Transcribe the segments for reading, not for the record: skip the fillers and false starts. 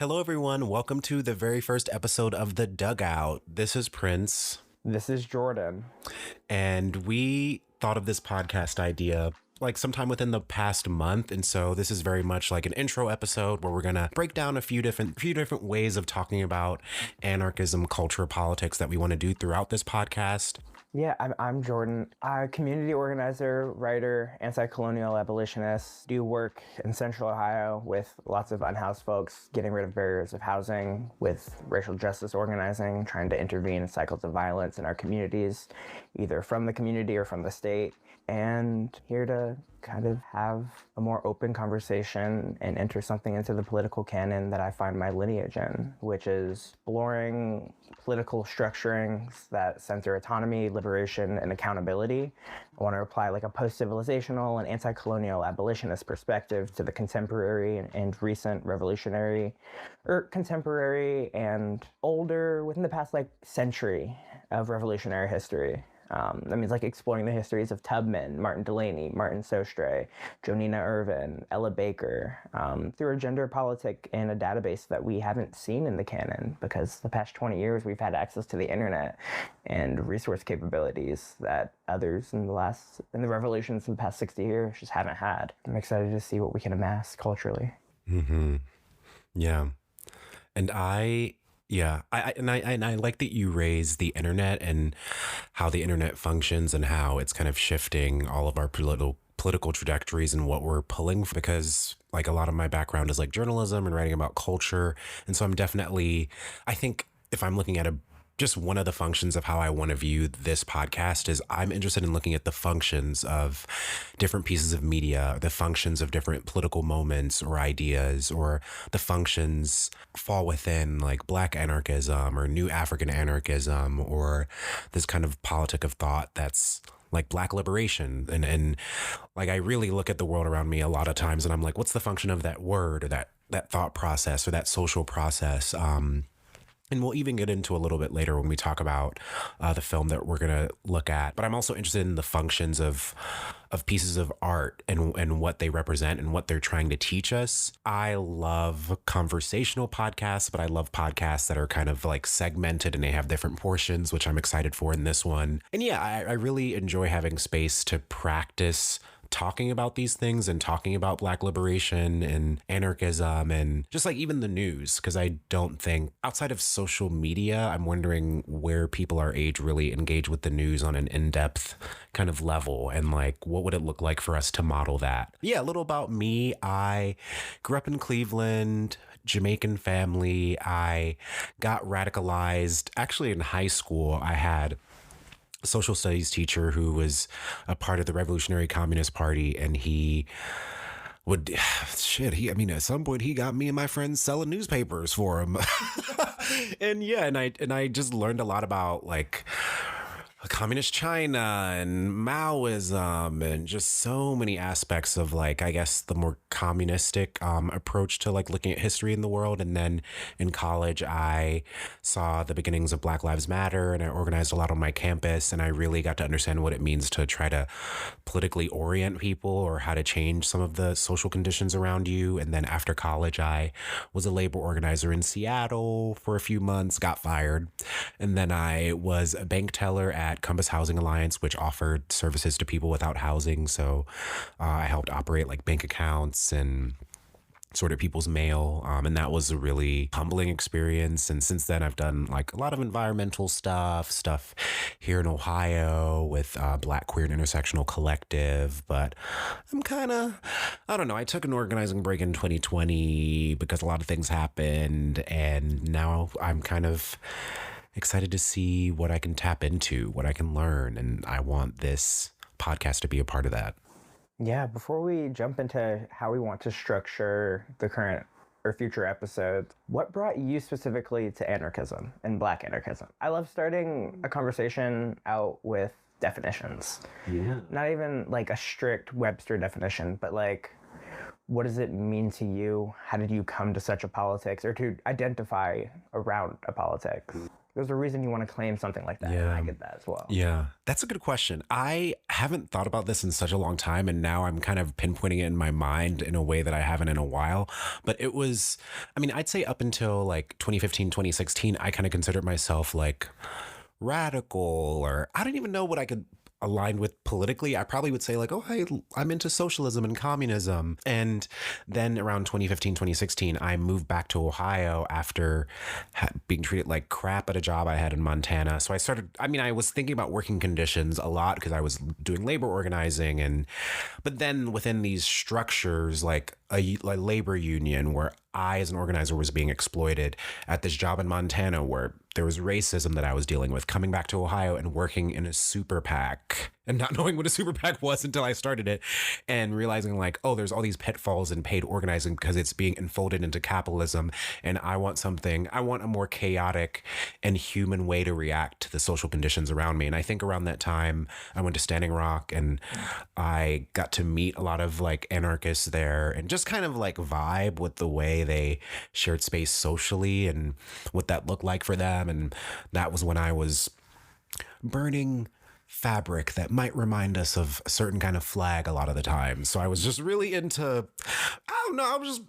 Hello, everyone. Welcome to the very first episode of The Dugout. This is Prince. This is Jordan. And we thought of this podcast idea like sometime within the past month. And so this is very much like an intro episode where we're going to break down a few different ways of talking about anarchism, culture, politics that we want to do throughout this podcast. Yeah, I'm Jordan. I'm a community organizer, writer, anti-colonial abolitionist, do work in Central Ohio with lots of unhoused folks, getting rid of barriers of housing, with racial justice organizing, trying to intervene in cycles of violence in our communities, either from the community or from the state, and here to kind of have a more open conversation and enter something into the political canon that I find my lineage in, which is exploring political structurings that center autonomy, liberation, and accountability. I want to apply like a post-civilizational and anti-colonial abolitionist perspective to the contemporary and recent revolutionary, or contemporary and older, within the past like century of revolutionary history. That means like exploring the histories of Tubman, Martin Delany, Martin Sostre, Jonina Irvin, Ella Baker, through a gender politic and a database that we haven't seen in the canon, because the past 20 years we've had access to the internet and resource capabilities that others in the revolutions in the past 60 years just haven't had. I'm excited to see what we can amass culturally. Mm-hmm. Yeah. And I like that you raised the internet and how the internet functions and how it's kind of shifting all of our political trajectories and what we're pulling, because like a lot of my background is like journalism and writing about culture. And so I think if I'm looking at just one of the functions of how I want to view this podcast is I'm interested in looking at the functions of different pieces of media, the functions of different political moments or ideas, or the functions fall within like Black anarchism or New African anarchism, or this kind of politic of thought that's like Black liberation. And like, I really look at the world around me a lot of times and I'm like, what's the function of that word or that thought process or that social process? And we'll even get into a little bit later when we talk about the film that we're going to look at. But I'm also interested in the functions of pieces of art and what they represent and what they're trying to teach us. I love conversational podcasts, but I love podcasts that are kind of like segmented and they have different portions, which I'm excited for in this one. And yeah, I really enjoy having space to practice talking about these things and talking about Black liberation and anarchism and just like even the news, because I don't think outside of social media, I'm wondering where people our age really engage with the news on an in-depth kind of level, and like what would it look like for us to model that. Yeah, a little about me. I grew up in Cleveland, Jamaican family. I got radicalized actually in high school. I had social studies teacher who was a part of the Revolutionary Communist Party, and he would at some point he got me and my friends selling newspapers for him. and I just learned a lot about like communist China and Maoism and just so many aspects of like, I guess, the more communistic approach to like looking at history in the world. And then in college, I saw the beginnings of Black Lives Matter, and I organized a lot on my campus, and I really got to understand what it means to try to politically orient people or how to change some of the social conditions around you. And then after college, I was a labor organizer in Seattle for a few months, got fired. And then I was a bank teller at Compass Housing Alliance, which offered services to people without housing. So I helped operate like bank accounts and sorted people's mail. And that was a really humbling experience. And since then, I've done like a lot of environmental stuff here in Ohio with Black Queer and Intersectional Collective. But I'm I don't know. I took an organizing break in 2020 because a lot of things happened. And now I'm kind of excited to see what I can tap into, what I can learn. And I want this podcast to be a part of that. Yeah, before we jump into how we want to structure the current or future episodes, what brought you specifically to anarchism and Black anarchism? I love starting a conversation out with definitions. Yeah. Not even like a strict Webster definition, but like, what does it mean to you? How did you come to such a politics or to identify around a politics? there's a reason you want to claim something like that. And I get that as well. Yeah, that's a good question. I haven't thought about this in such a long time, and now I'm kind of pinpointing it in my mind in a way that I haven't in a while. But it was, I mean, I'd say up until like 2015, 2016, I kind of considered myself like radical, or I don't even know what I could align with politically. I probably would say like, oh, hey, I'm into socialism and communism. And then around 2015, 2016, I moved back to Ohio after being treated like crap at a job I had in Montana. So I was thinking about working conditions a lot because I was doing labor organizing. But then within these structures, like a labor union where I, as an organizer, was being exploited, at this job in Montana where there was racism that I was dealing with, coming back to Ohio and working in a super PAC and not knowing what a super PAC was until I started it, and realizing like, oh, there's all these pitfalls in paid organizing because it's being enfolded into capitalism. And I want a more chaotic and human way to react to the social conditions around me. And I think around that time I went to Standing Rock and I got to meet a lot of like anarchists there and just kind of like vibe with the way they shared space socially and what that looked like for them. And that was when I was burning fabric that might remind us of a certain kind of flag a lot of the time. So I was just really into, I don't know, I was just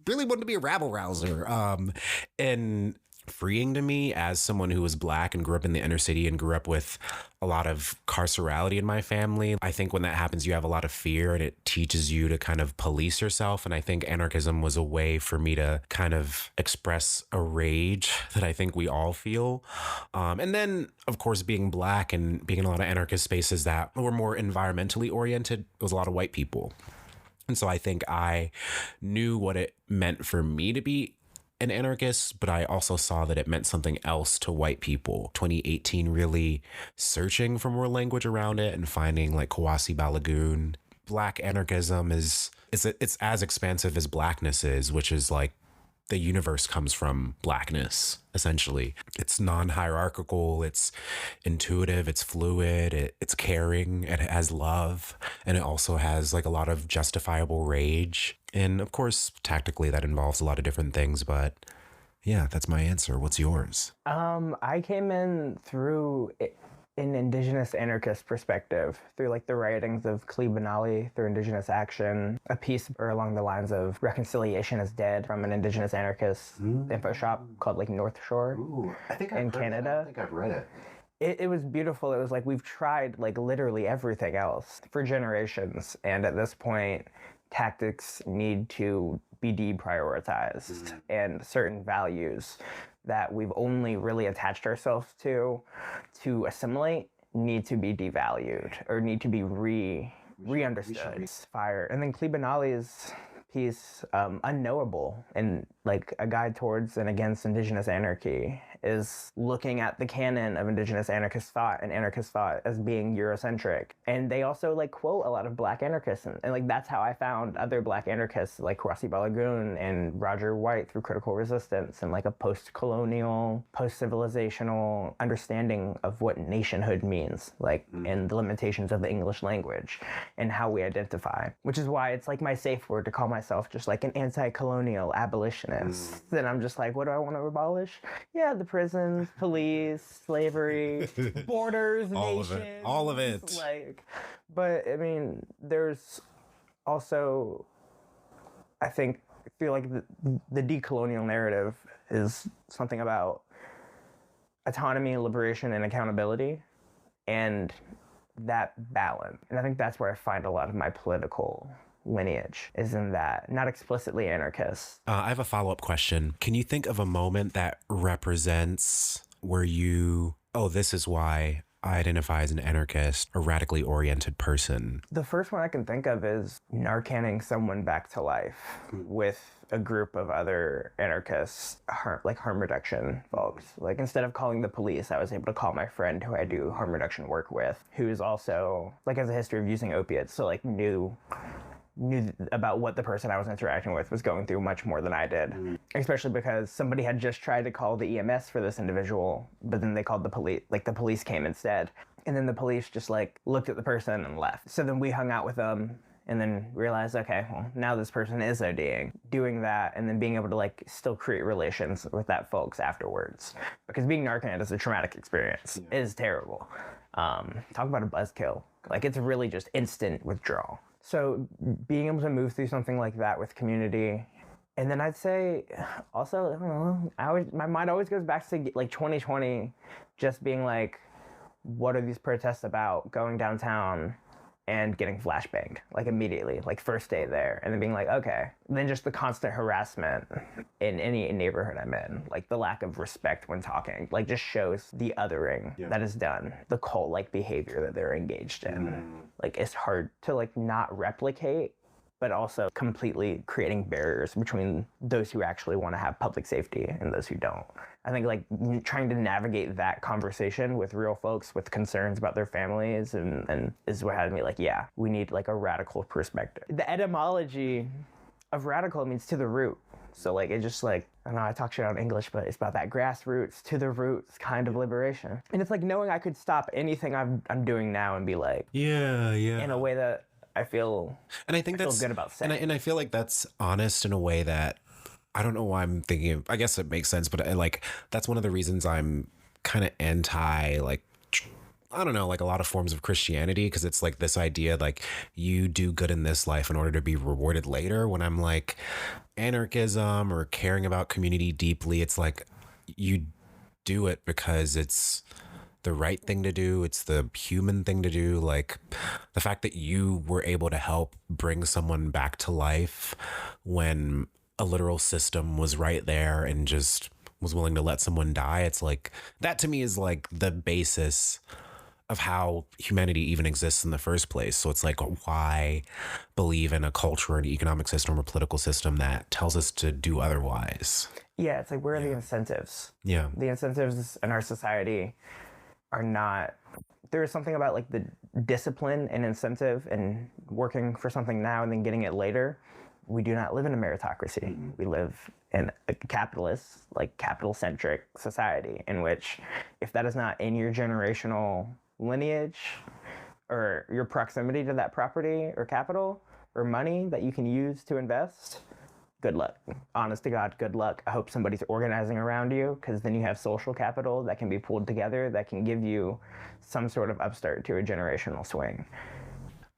really wanted to be a rabble rouser. And freeing to me as someone who was Black and grew up in the inner city and grew up with a lot of carcerality in my family. I think when that happens, you have a lot of fear and it teaches you to kind of police yourself. And I think anarchism was a way for me to kind of express a rage that I think we all feel. And then, of course, being Black and being in a lot of anarchist spaces that were more environmentally oriented, it was a lot of white people. And so I think I knew what it meant for me to be an anarchist, but I also saw that it meant something else to white people. 2018, really searching for more language around it and finding like Kawasi Balagoon. Black anarchism it's as expansive as Blackness is, which is like the universe comes from Blackness, essentially. It's non-hierarchical, it's intuitive, it's fluid, it's caring, it has love, and it also has like a lot of justifiable rage. And of course, tactically, that involves a lot of different things, but yeah, that's my answer. What's yours? I came in through an indigenous anarchist perspective, through like the writings of Klee Benally, through Indigenous Action, a piece or along the lines of Reconciliation is Dead from an indigenous anarchist info shop called like North Shore. Ooh, I think I've in heard Canada. That. I think I've read it. It was beautiful. It was like we've tried like literally everything else for generations, and at this point, tactics need to be deprioritized, and certain values that we've only really attached ourselves to assimilate need to be devalued or need to be re-understood. Fire. And then Klee Benally's piece, Unknowable, and like a guide towards and against indigenous anarchy, is looking at the canon of indigenous anarchist thought and anarchist thought as being Eurocentric. And they also like quote a lot of Black anarchists, and like that's how I found other Black anarchists like Kawasi Balagoon and Roger White through Critical Resistance, and like a post-colonial, post-civilizational understanding of what nationhood means, like and the limitations of the English language and how we identify, which is why it's like my safe word to call myself just like an anti-colonial abolitionist. Then I'm just like, what do I want to abolish? Yeah, the prisons, police, slavery, borders, nations. All of it. Like, but I mean, there's also, I feel like the decolonial narrative is something about autonomy, liberation, and accountability, and that balance. And I think that's where I find a lot of my political lineage, is in that, not explicitly anarchist. I have a follow-up question. Can you think of a moment that represents where this is why I identify as an anarchist, a radically oriented person? The first one I can think of is Narcanning someone back to life with a group of other anarchists, like harm reduction folks. Like, instead of calling the police, I was able to call my friend who I do harm reduction work with, who's also, like, has a history of using opiates, so, like, knew about what the person I was interacting with was going through much more than I did. Especially because somebody had just tried to call the EMS for this individual, but then they called the police, like the police came instead. And then the police just like looked at the person and left. So then we hung out with them and then realize, okay, well, now this person is ODing, doing that, and then being able to like still create relations with that folks afterwards. Because being Narcan is a traumatic experience. It is terrible. Talk about a buzzkill. Like, it's really just instant withdrawal. So being able to move through something like that with community. And then I'd say also, I don't know, my mind always goes back to like 2020, just being like, what are these protests about? Going downtown and getting flashbanged, like immediately, like first day there, and then being like, okay. And then just the constant harassment in any neighborhood I'm in, like the lack of respect when talking, like just shows the othering that is done, the cult-like behavior that they're engaged in. Like, it's hard to like not replicate, but also completely creating barriers between those who actually want to have public safety and those who don't. I think like trying to navigate that conversation with real folks with concerns about their families and is what had me like, yeah, we need like a radical perspective. The etymology of radical means to the root. So like, it just like, I don't know, I talk shit on English, but it's about that grassroots to the roots kind of liberation. And it's like knowing I could stop anything I'm doing now and be like, in a way that I feel, and I think feel that's good about saying. And I feel like that's honest in a way that I don't know why I'm thinking of, I guess it makes sense, but like that's one of the reasons I'm kind of anti, like, I don't know, like a lot of forms of Christianity, because it's like this idea like you do good in this life in order to be rewarded later. When I'm like anarchism or caring about community deeply, it's like you do it because it's the right thing to do. It's the human thing to do. Like the fact that you were able to help bring someone back to life when a literal system was right there and just was willing to let someone die. It's like, that to me is like the basis of how humanity even exists in the first place. So it's like, why believe in a culture, an economic system or political system that tells us to do otherwise? Yeah, it's like, where are the incentives? Yeah. The incentives in our society are not, there is something about like the discipline and incentive and working for something now and then getting it later. We do not live in a meritocracy. We live in a capitalist, like capital-centric society in which if that is not in your generational lineage or your proximity to that property or capital or money that you can use to invest, good luck. Honest to God, good luck. I hope somebody's organizing around you, because then you have social capital that can be pulled together that can give you some sort of upstart to a generational swing.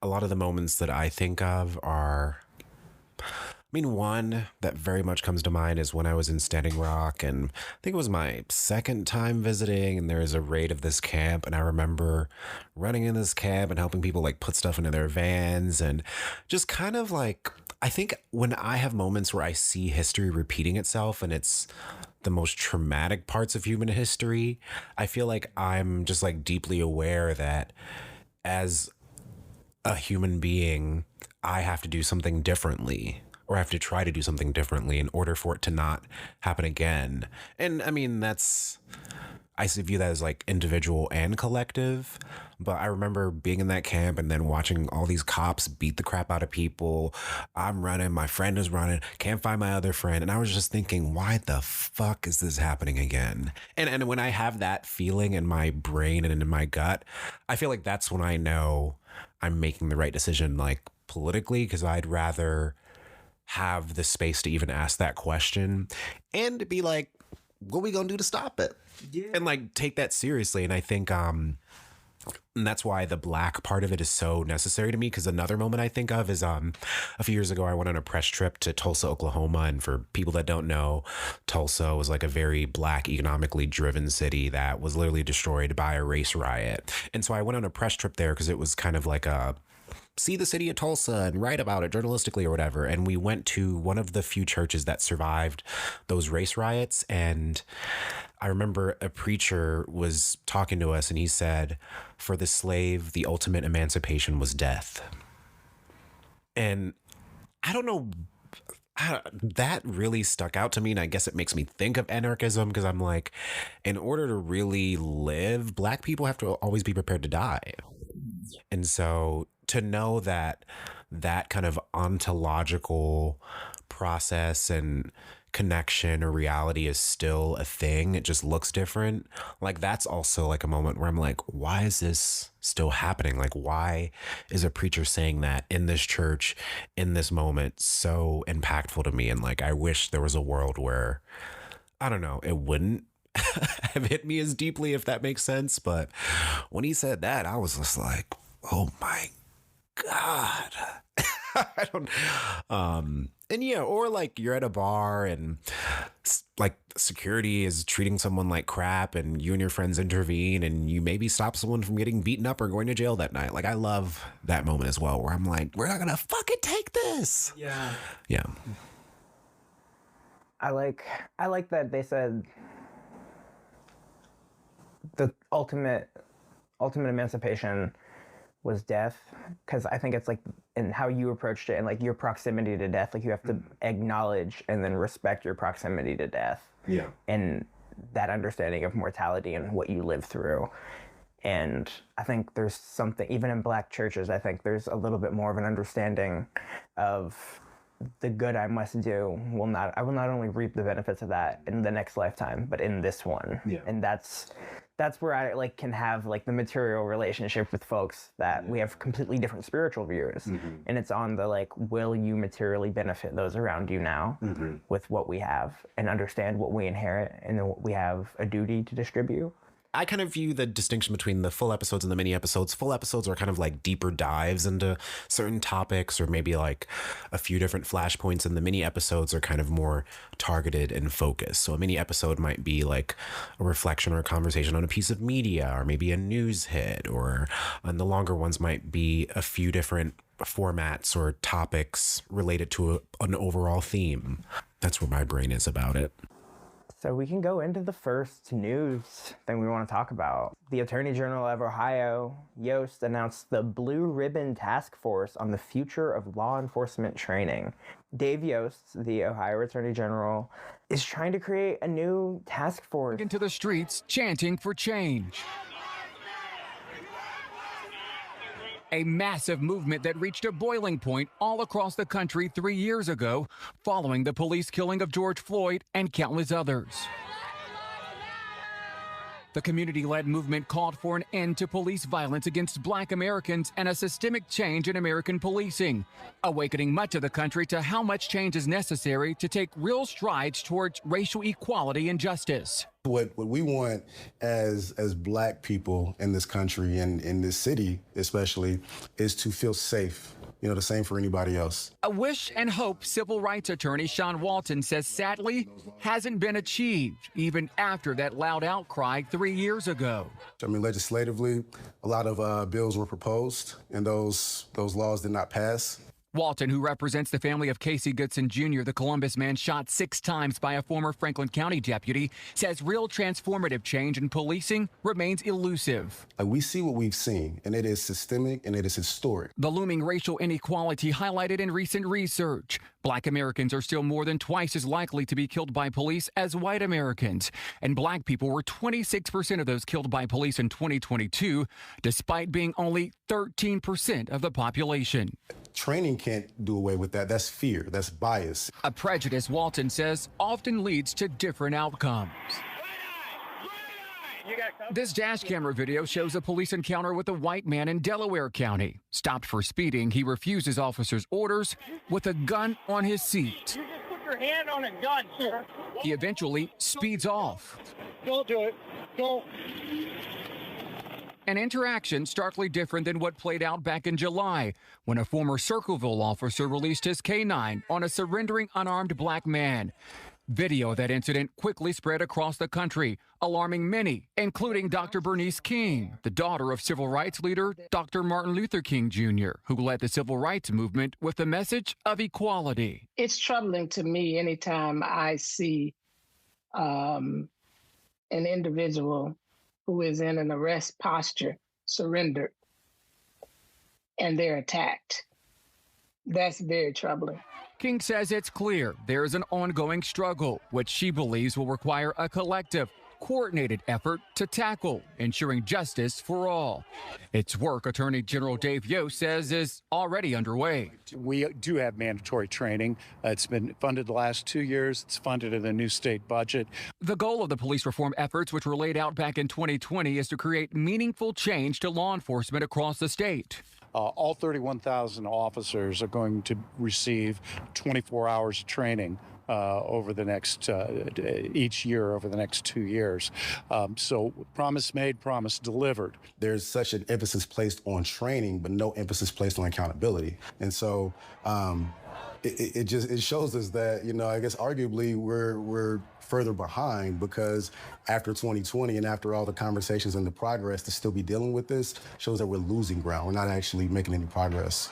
A lot of the moments that I think of are, I mean, one that very much comes to mind is when I was in Standing Rock, and I think it was my second time visiting, and there was a raid of this camp, and I remember running in this camp and helping people like put stuff into their vans, and just kind of like, I think when I have moments where I see history repeating itself and it's the most traumatic parts of human history, I feel like I'm just like deeply aware that as a human being, I have to do something differently, or I have to try to do something differently in order for it to not happen again. And I mean, I view that as like individual and collective, but I remember being in that camp and then watching all these cops beat the crap out of people. I'm running, my friend is running, can't find my other friend. And I was just thinking, why the fuck is this happening again? And when I have that feeling in my brain and in my gut, I feel like that's when I know I'm making the right decision, like politically, because I'd rather have the space to even ask that question and to be like, what are we gonna do to stop it? Yeah. And like take that seriously. And I think and that's why the Black part of it is so necessary to me, because another moment I think of is a few years ago I went on a press trip to Tulsa, Oklahoma, and for people that don't know, Tulsa was like a very Black, economically driven city that was literally destroyed by a race riot. And so I went on a press trip there because it was kind of like a see the city of Tulsa and write about it journalistically or whatever. And we went to one of the few churches that survived those race riots. And I remember a preacher was talking to us and he said, for the slave, the ultimate emancipation was death. And I don't know, that really stuck out to me. And I guess it makes me think of anarchism, because I'm like, in order to really live, Black people have to always be prepared to die. And so to know that that kind of ontological process and connection or reality is still a thing. It just looks different. Like, that's also like a moment where I'm like, why is this still happening? Like, why is a preacher saying that in this church, in this moment, so impactful to me? And like, I wish there was a world where, I don't know, it wouldn't have hit me as deeply, if that makes sense. But when he said that, I was just like, oh my God. I don't, and yeah, or like you're at a bar and like security is treating someone like crap and you and your friends intervene and you maybe stop someone from getting beaten up or going to jail that night. Like, I love that moment as well, where I'm like, we're not gonna fucking take this. Yeah. Yeah. I like that they said the ultimate emancipation was death, because I think it's like in how you approached it and like your proximity to death, like you have to acknowledge and then respect your proximity to death. Yeah. And that understanding of mortality and what you live through. And I think there's something, even in Black churches, I think there's a little bit more of an understanding of the good I must do I will not only reap the benefits of that in the next lifetime, but in this one. Yeah. And that's where I like can have like the material relationship with folks that we have completely different spiritual views. Mm-hmm. And it's on the like, will you materially benefit those around you now with what we have, and understand what we inherit and then what we have a duty to distribute? I kind of view the distinction between the full episodes and the mini episodes. Full episodes are kind of like deeper dives into certain topics, or maybe like a few different flashpoints, and the mini episodes are kind of more targeted and focused. So a mini episode might be like a reflection or a conversation on a piece of media, or maybe a news hit, and the longer ones might be a few different formats or topics related to an overall theme. That's where my brain is about it. So we can go into the first news thing we want to talk about. The Attorney General of Ohio, Yost, announced the Blue Ribbon Task Force on the future of law enforcement training. Dave Yost, the Ohio Attorney General, is trying to create a new task force. Into the streets, chanting for change. A massive movement that reached a boiling point all across the country 3 years ago, following the police killing of George Floyd and countless others. The community-led movement called for an end to police violence against Black Americans and a systemic change in American policing, awakening much of the country to how much change is necessary to take real strides towards racial equality and justice. What we want as Black people in this country and in this city especially is to feel safe. You know, the same for anybody else. A wish and hope civil rights attorney Sean Walton says sadly hasn't been achieved even after that loud outcry 3 years ago. I mean, legislatively, a lot of bills were proposed and those laws did not pass. Walton, who represents the family of Casey Goodson Jr., the Columbus man shot 6 times by a former Franklin County deputy, says real transformative change in policing remains elusive. We see what we've seen, and it is systemic and it is historic. The looming racial inequality highlighted in recent research. Black Americans are still more than twice as likely to be killed by police as white Americans. And Black people were 26% of those killed by police in 2022, despite being only 13% of the population. Training can't do away with that. That's fear. That's bias. A prejudice, Walton says, often leads to different outcomes. This dash camera video shows a police encounter with a white man in Delaware County. Stopped for speeding, he refuses officers' orders with a gun on his seat. You just put your hand on a gun, sir. He eventually speeds off. Don't do it. Don't. An interaction starkly different than what played out back in July, when a former Circleville officer released his K-9 on a surrendering unarmed Black man. Video of that incident quickly spread across the country, alarming many, including Dr. Bernice King, the daughter of civil rights leader Dr. Martin Luther King Jr., who led the civil rights movement with the message of equality. It's troubling to me anytime I see an individual who is in an arrest posture surrendered and they're attacked. That's very troubling. King says it's clear there is an ongoing struggle, which she believes will require a collective, coordinated effort to tackle, ensuring justice for all. It's work Attorney General Dave Yost says is already underway. We do have mandatory training. It's been funded the last 2 years. It's funded in the new state budget. The goal of the police reform efforts, which were laid out back in 2020, is to create meaningful change to law enforcement across the state. All 31,000 officers are going to receive 24 hours of training over the next, each year over the next 2 years. So promise made, promise delivered. There's such an emphasis placed on training, but no emphasis placed on accountability. And so it shows us that, you know, I guess arguably we're further behind, because after 2020 and after all the conversations and the progress, to still be dealing with this shows that we're losing ground. We're not actually making any progress.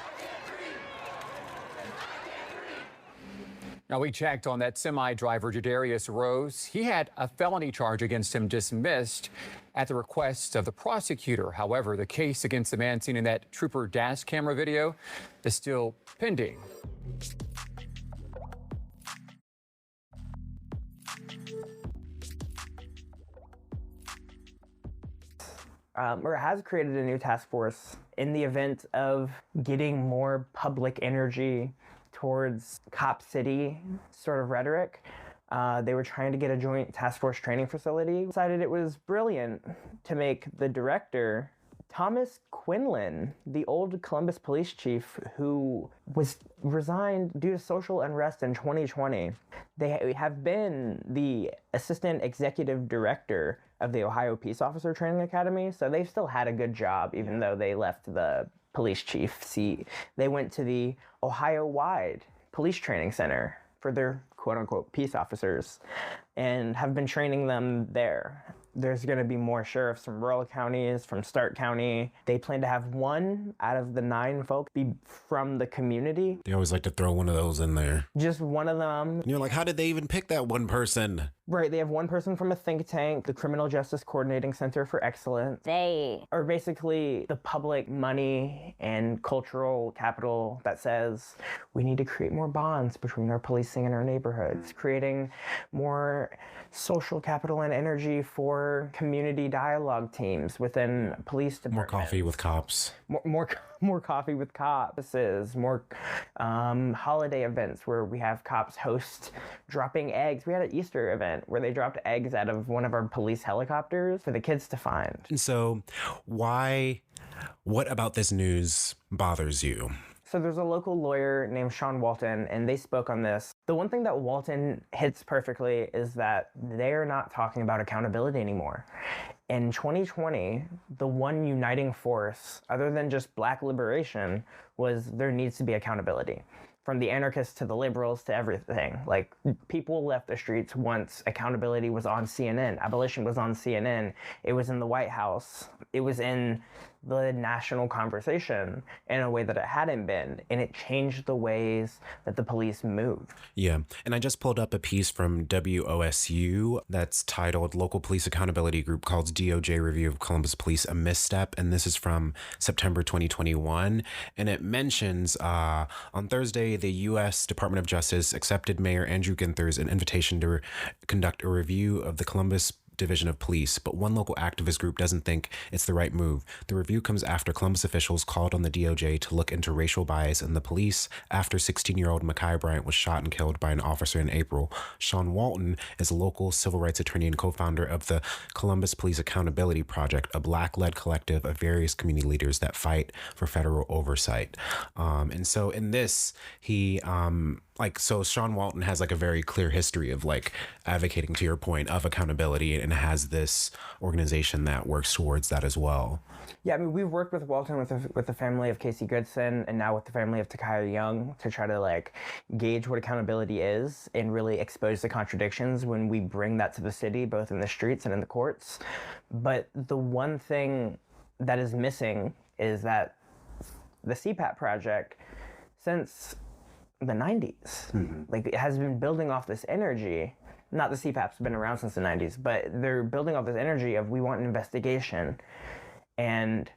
Now, we checked on that semi-driver, Jadarius Rose. He had a felony charge against him dismissed at the request of the prosecutor. However, the case against the man seen in that Trooper dash camera video is still pending. Or has created a new task force in the event of getting more public energy towards cop city sort of rhetoric. They were trying to get a joint task force training facility. Decided it was brilliant to make the director Thomas Quinlan, the old Columbus police chief who was resigned due to social unrest in 2020. They have been the assistant executive director of the Ohio Peace Officer Training Academy, so they've still had a good job even though they left the police chief seat. They went to the Ohio-wide Police Training Center for their quote-unquote peace officers and have been training them there. There's going to be more sheriffs from rural counties, from Stark County. They plan to have 1 out of the 9 folks be from the community. They always like to throw one of those in there. Just one of them. And you're like, how did they even pick that one person? Right, they have one person from a think tank, the Criminal Justice Coordinating Center for Excellence. They are basically the public money and cultural capital that says we need to create more bonds between our policing and our neighborhoods, creating more social capital and energy for community dialogue teams within police departments. More coffee with cops. More coffee with cops. More holiday events where we have cops host dropping eggs. We had an Easter event where they dropped eggs out of one of our police helicopters for the kids to find. And so what about this news bothers you? So there's a local lawyer named Sean Walton, and they spoke on this. The one thing that Walton hits perfectly is that they're not talking about accountability anymore. In 2020, the one uniting force, other than just Black liberation, was there needs to be accountability. From the anarchists to the liberals to everything. Like, people left the streets once accountability was on CNN. Abolition was on CNN. It was in the White House. It was in the national conversation in a way that it hadn't been. And it changed the ways that the police moved. Yeah. And I just pulled up a piece from WOSU that's titled Local Police Accountability Group calls DOJ Review of Columbus Police a misstep. And this is from September 2021. And it mentions on Thursday, the U.S. Department of Justice accepted Mayor Andrew Ginther's an invitation to conduct a review of the Columbus Division of Police, but one local activist group doesn't think it's the right move. The review comes after Columbus officials called on the DOJ to look into racial bias in the police after 16-year-old Ma'Khia Bryant was shot and killed by an officer in April. Sean Walton is a local civil rights attorney and co-founder of the Columbus Police Accountability Project, a Black-led collective of various community leaders that fight for federal oversight. And so in this, so Sean Walton has like a very clear history of like advocating, to your point, of accountability, and has this organization that works towards that as well. Yeah, I mean, we've worked with Walton with the family of Casey Goodson and now with the family of Takaya Young to try to like gauge what accountability is and really expose the contradictions when we bring that to the city, both in the streets and in the courts. But the one thing that is missing is that the CPAP project, since the 90s, like it has been building off this energy. Not the CPAP's been around since the 90s, but they're building off this energy of we want an investigation. And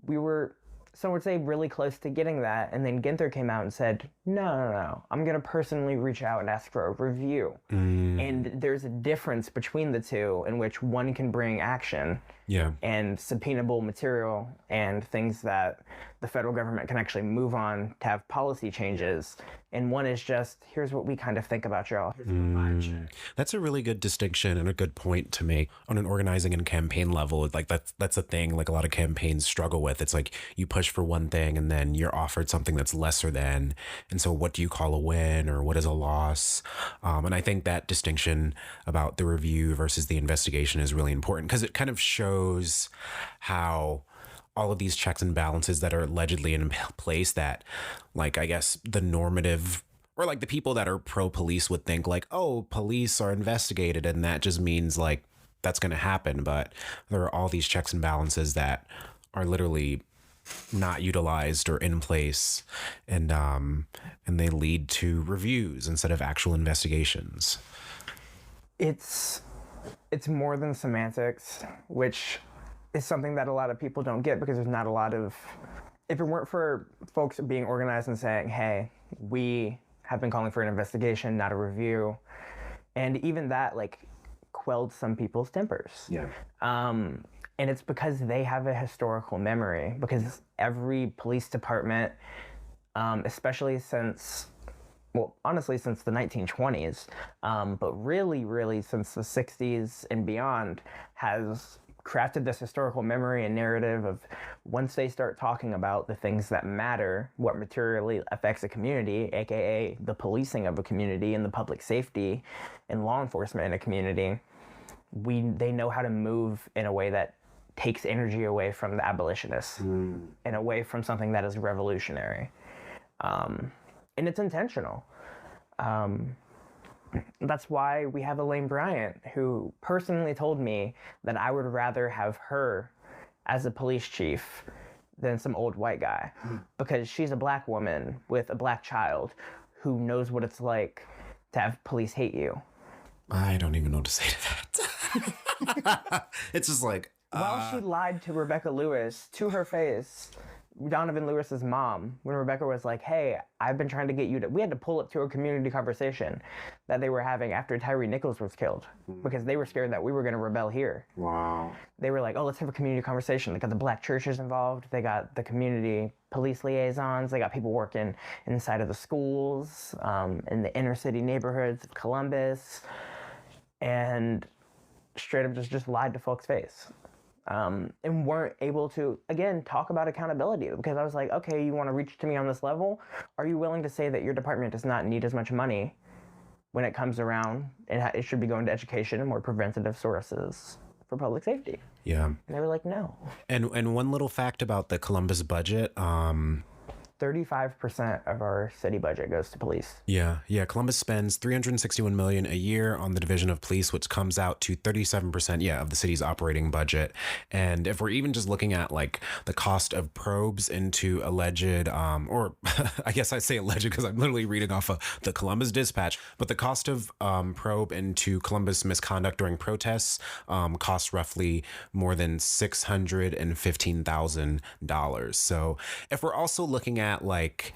we were some would say really close to getting that, and then Ginther came out and said, no, I'm going to personally reach out and ask for a review. And there's a difference between the two in which one can bring action and subpoenable material and things that the federal government can actually move on to have policy changes. And one is just, here's what we kind of think about y'all. That's a really good distinction and a good point to make on an organizing and campaign level. Like that's a thing like a lot of campaigns struggle with. It's like you push for one thing and then you're offered something that's lesser than. And so what do you call a win or what is a loss? And I think that distinction about the review versus the investigation is really important because it kind of shows how all of these checks and balances that are allegedly in place that, like, I guess the normative or like the people that are pro-police would think like, oh, police are investigated and that just means like that's going to happen. But there are all these checks and balances that are literally not utilized or in place, and they lead to reviews instead of actual investigations. It's more than semantics, which is something that a lot of people don't get because there's not a lot of, if it weren't for folks being organized and saying, hey, we have been calling for an investigation, not a review, and even that like quelled some people's tempers. And it's because they have a historical memory, because every police department, especially since, well, honestly, since the 1920s, but really since the 60s and beyond, has crafted this historical memory and narrative of once they start talking about the things that matter, what materially affects a community, aka the policing of a community and the public safety and law enforcement in a community, they know how to move in a way that takes energy away from the abolitionists and away from something that is revolutionary. And it's intentional. That's why we have Elaine Bryant, who personally told me that I would rather have her as a police chief than some old white guy, because she's a black woman with a black child who knows what it's like to have police hate you. I don't even know what to say to that. It's just like, While she lied to Rebecca Lewis to her face, Donovan Lewis's mom, when Rebecca was like, hey, I've been trying to get you to, we had to pull up to a community conversation that they were having after Tyree Nichols was killed because they were scared that we were going to rebel here. Wow. They were like, oh, let's have a community conversation. They got the black churches involved. They got the community police liaisons. They got people working inside of the schools, in the inner city neighborhoods of Columbus, and straight up just lied to folks' face. And weren't able to, again, talk about accountability, because I was like, okay, you want to reach to me on this level? Are you willing to say that your department does not need as much money when it comes around? It should be going to education and more preventative sources for public safety. Yeah. And they were like, no. And one little fact about the Columbus budget, 35% of our city budget goes to police. Yeah. Columbus spends $361 million a year on the division of police, which comes out to 37%, of the city's operating budget. And if we're even just looking at like the cost of probes into alleged, or I guess I say alleged because I'm literally reading off of the Columbus Dispatch, but the cost of probe into Columbus misconduct during protests costs roughly more than $615,000. So if we're also looking at like,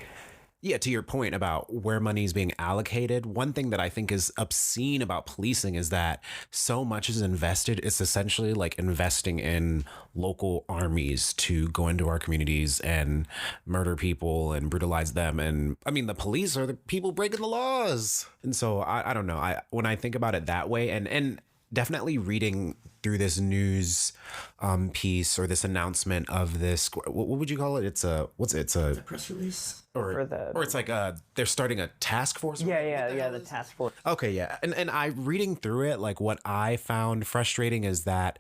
to your point about where money is being allocated, one thing that I think is obscene about policing is that so much is invested. It's essentially like investing in local armies to go into our communities and murder people and brutalize them. And I mean, the police are the people breaking the laws. And so I don't know. When I think about it that way, and definitely reading through this news piece or this announcement of this, what would you call it? It's a Press release? Or it's like they're starting a task force. The task force. Okay, yeah. And I reading through it, like what I found frustrating is that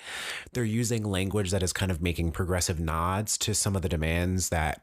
they're using language that is kind of making progressive nods to some of the demands that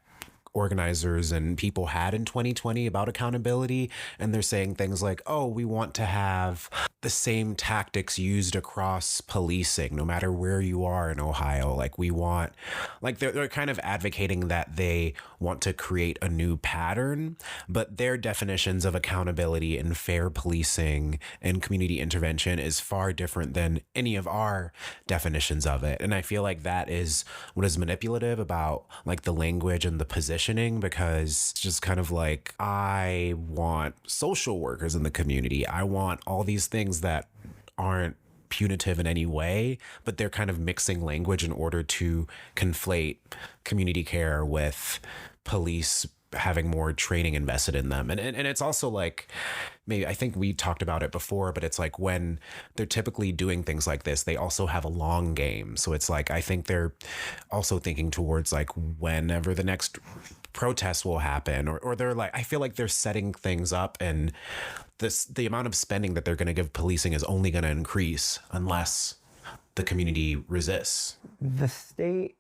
organizers and people had in 2020 about accountability. And they're saying things like, oh, we want to have the same tactics used across policing, no matter where you are in Ohio. Like we want, like they're kind of advocating that they want to create a new pattern, but their definitions of accountability and fair policing and community intervention is far different than any of our definitions of it. And I feel like that is what is manipulative about like the language and the positioning, because it's just kind of like, I want social workers in the community. I want all these things that aren't punitive in any way, but they're kind of mixing language in order to conflate community care with police having more training invested in them. And it's also like, maybe I think we talked about it before, but it's like when they're typically doing things like this, they also have a long game. So it's like, I think they're also thinking towards like whenever the next protest will happen, or they're like, I feel like they're setting things up, and the amount of spending that they're going to give policing is only going to increase unless the community resists. The state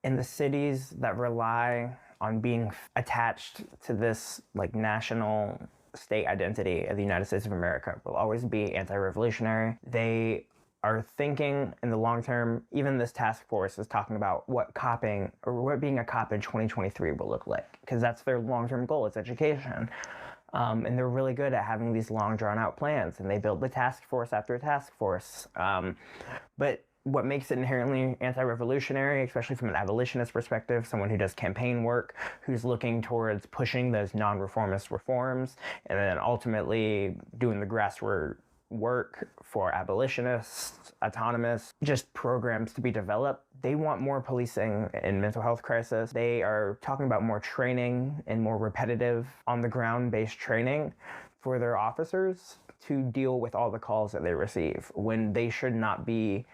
and the cities that rely on being attached to this like national state identity of the United States of America will always be anti-revolutionary. They are thinking in the long term. Even this task force is talking about what copping, or what being a cop in 2023 will look like, because that's their long-term goal. It's education. And they're really good at having these long drawn-out plans, and they build the task force after task force. But what makes it inherently anti-revolutionary, especially from an abolitionist perspective, someone who does campaign work, who's looking towards pushing those non-reformist reforms, and then ultimately doing the grassroots work for abolitionists, autonomous, just programs to be developed. They want more policing in mental health crisis. They are talking about more training and more repetitive on-the-ground based training for their officers to deal with all the calls that they receive, when they should not be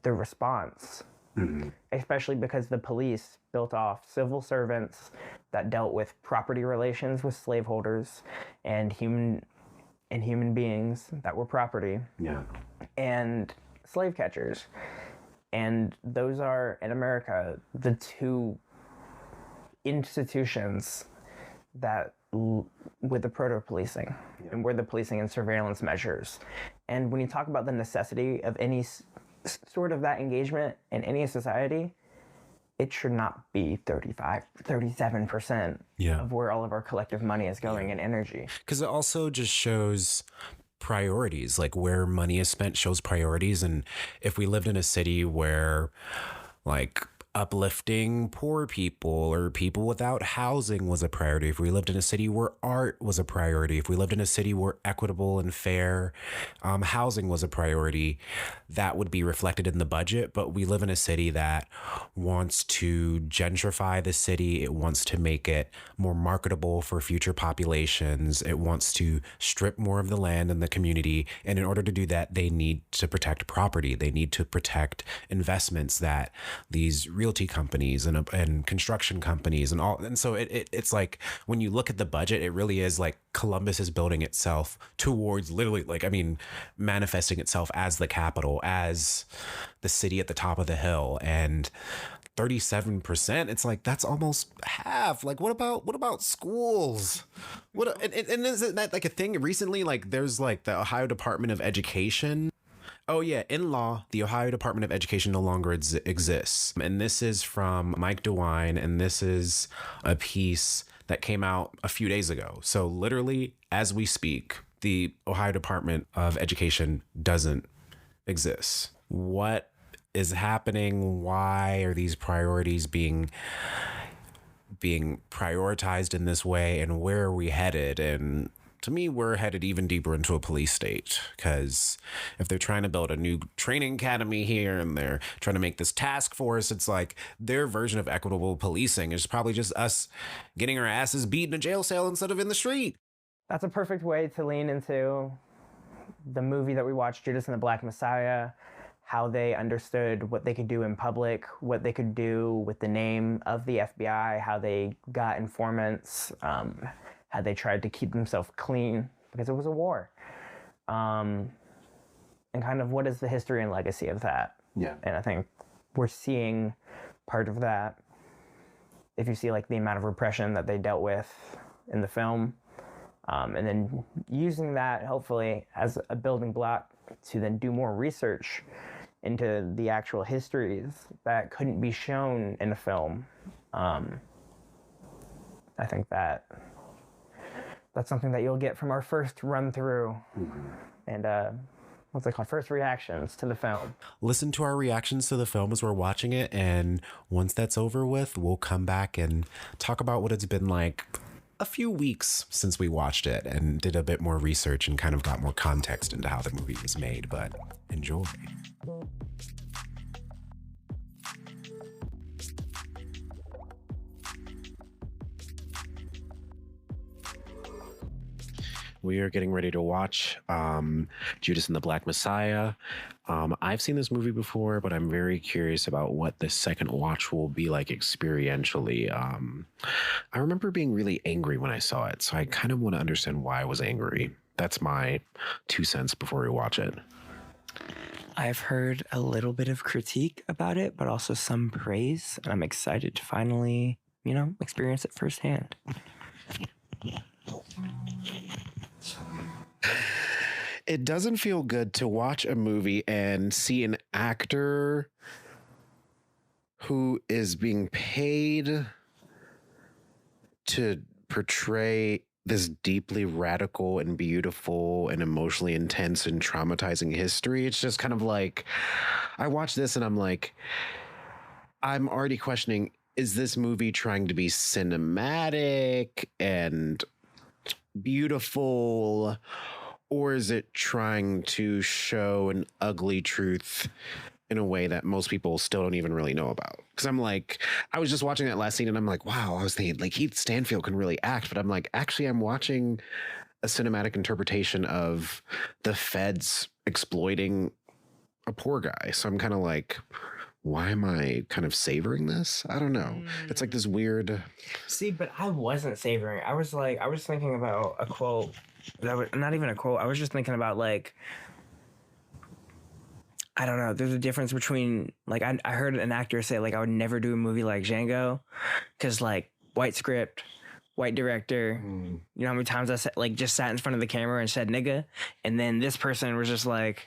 the response. Mm-hmm. Especially because the police built off civil servants that dealt with property relations with slaveholders and human beings that were property. Yeah. And slave catchers. And those are, in America, the two institutions that with the proto-policing, and where the policing and surveillance measures. And when you talk about the necessity of any sort of that engagement in any society, it should not be 37% of where all of our collective money is going and energy. Because it also just shows priorities, like where money is spent shows priorities. And if we lived in a city where like uplifting poor people or people without housing was a priority, if we lived in a city where art was a priority, if we lived in a city where equitable and fair housing was a priority, that would be reflected in the budget. But we live in a city that wants to gentrify the city. It wants to make it more marketable for future populations. It wants to strip more of the land in the community. And in order to do that, they need to protect property. They need to protect investments that these realty companies and construction companies and all. And so it's like, when you look at the budget, it really is like Columbus is building itself towards literally, like, I mean, manifesting itself as the capital, as the city at the top of the hill. And 37%, it's like, that's almost half. Like, what about schools? And isn't that like a thing recently? Like, there's like the Ohio Department of Education. Oh yeah, in law, the Ohio Department of Education no longer exists. And this is from Mike DeWine, and this is a piece that came out a few days ago. So literally, as we speak, the Ohio Department of Education doesn't exist. What is happening? Why are these priorities being prioritized in this way? And where are we headed? And to me, we're headed even deeper into a police state, because if they're trying to build a new training academy here and they're trying to make this task force, it's like their version of equitable policing is probably just us getting our asses beat in a jail cell instead of in the street. That's a perfect way to lean into the movie that we watched, Judas and the Black Messiah, how they understood what they could do in public, what they could do with the name of the FBI, how they got informants, how they tried to keep themselves clean because it was a war. And kind of what is the history and legacy of that? Yeah. And I think we're seeing part of that. If you see like the amount of repression that they dealt with in the film, and then using that hopefully as a building block to then do more research into the actual histories that couldn't be shown in a film. I think that's something that you'll get from our first run through. And what's it called? First reactions to the film. Listen to our reactions to the film as we're watching it, and once that's over with, we'll come back and talk about what it's been like a few weeks since we watched it and did a bit more research and kind of got more context into how the movie was made. But enjoy. We are getting ready to watch Judas and the Black Messiah. I've seen this movie before, but I'm very curious about what the second watch will be like experientially. I remember being really angry when I saw it, so I kind of want to understand why I was angry. That's my 2 cents before we watch it. I've heard a little bit of critique about it, but also some praise, and I'm excited to finally, experience it firsthand. It doesn't feel good to watch a movie and see an actor who is being paid to portray this deeply radical and beautiful and emotionally intense and traumatizing history. It's just kind of like, I watch this and I'm like, I'm already questioning, is this movie trying to be cinematic and beautiful, or is it trying to show an ugly truth in a way that most people still don't even really know about? Because I'm like, I was just watching that last scene and I'm like, wow, I was thinking like Heath Stanfield can really act, but I'm like, actually I'm watching a cinematic interpretation of the feds exploiting a poor guy. So I'm kind of like, why am I kind of savoring this? I don't know. It's like this weird. See, but I wasn't savoring. I was thinking about a quote that was not even a quote. I was just thinking about like, I don't know. There's a difference between like, I heard an actor say like, I would never do a movie like Django because like white script, white director. You know how many times I said, like just sat in front of the camera and said nigga, and then this person was just like,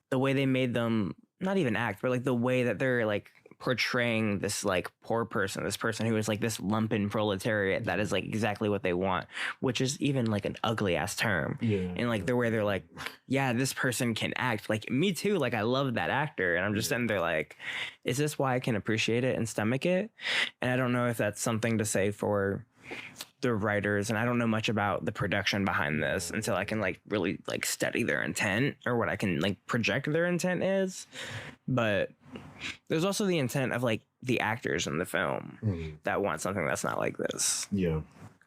the way they made them not even act, but like the way that they're like portraying this like poor person, this person who is like this lumpen proletariat that is like exactly what they want, which is even like an ugly ass term. And like the way they're like, yeah, this person can act. Like me too. Like I love that actor, and I'm just sitting there like, is this why I can appreciate it and stomach it? And I don't know if that's something to say for the writers, and I don't know much about the production behind this until I can like really like study their intent or what I can like project their intent is. But there's also the intent of like the actors in the film that want something that's not like this.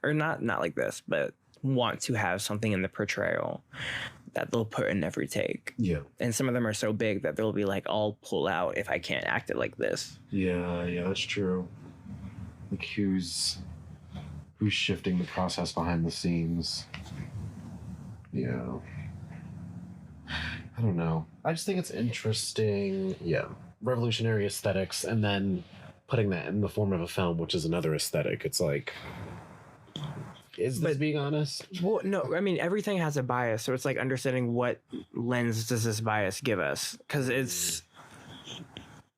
Or not like this, but want to have something in the portrayal that they'll put in every take. And some of them are so big that they'll be like, I'll pull out if I can't act it like this. Yeah, that's true. Like who's shifting the process behind the scenes. I don't know. I just think it's interesting. Revolutionary aesthetics, and then putting that in the form of a film, which is another aesthetic. It's like, is this being honest? Well, no, I mean, everything has a bias. So it's like understanding what lens does this bias give us? Because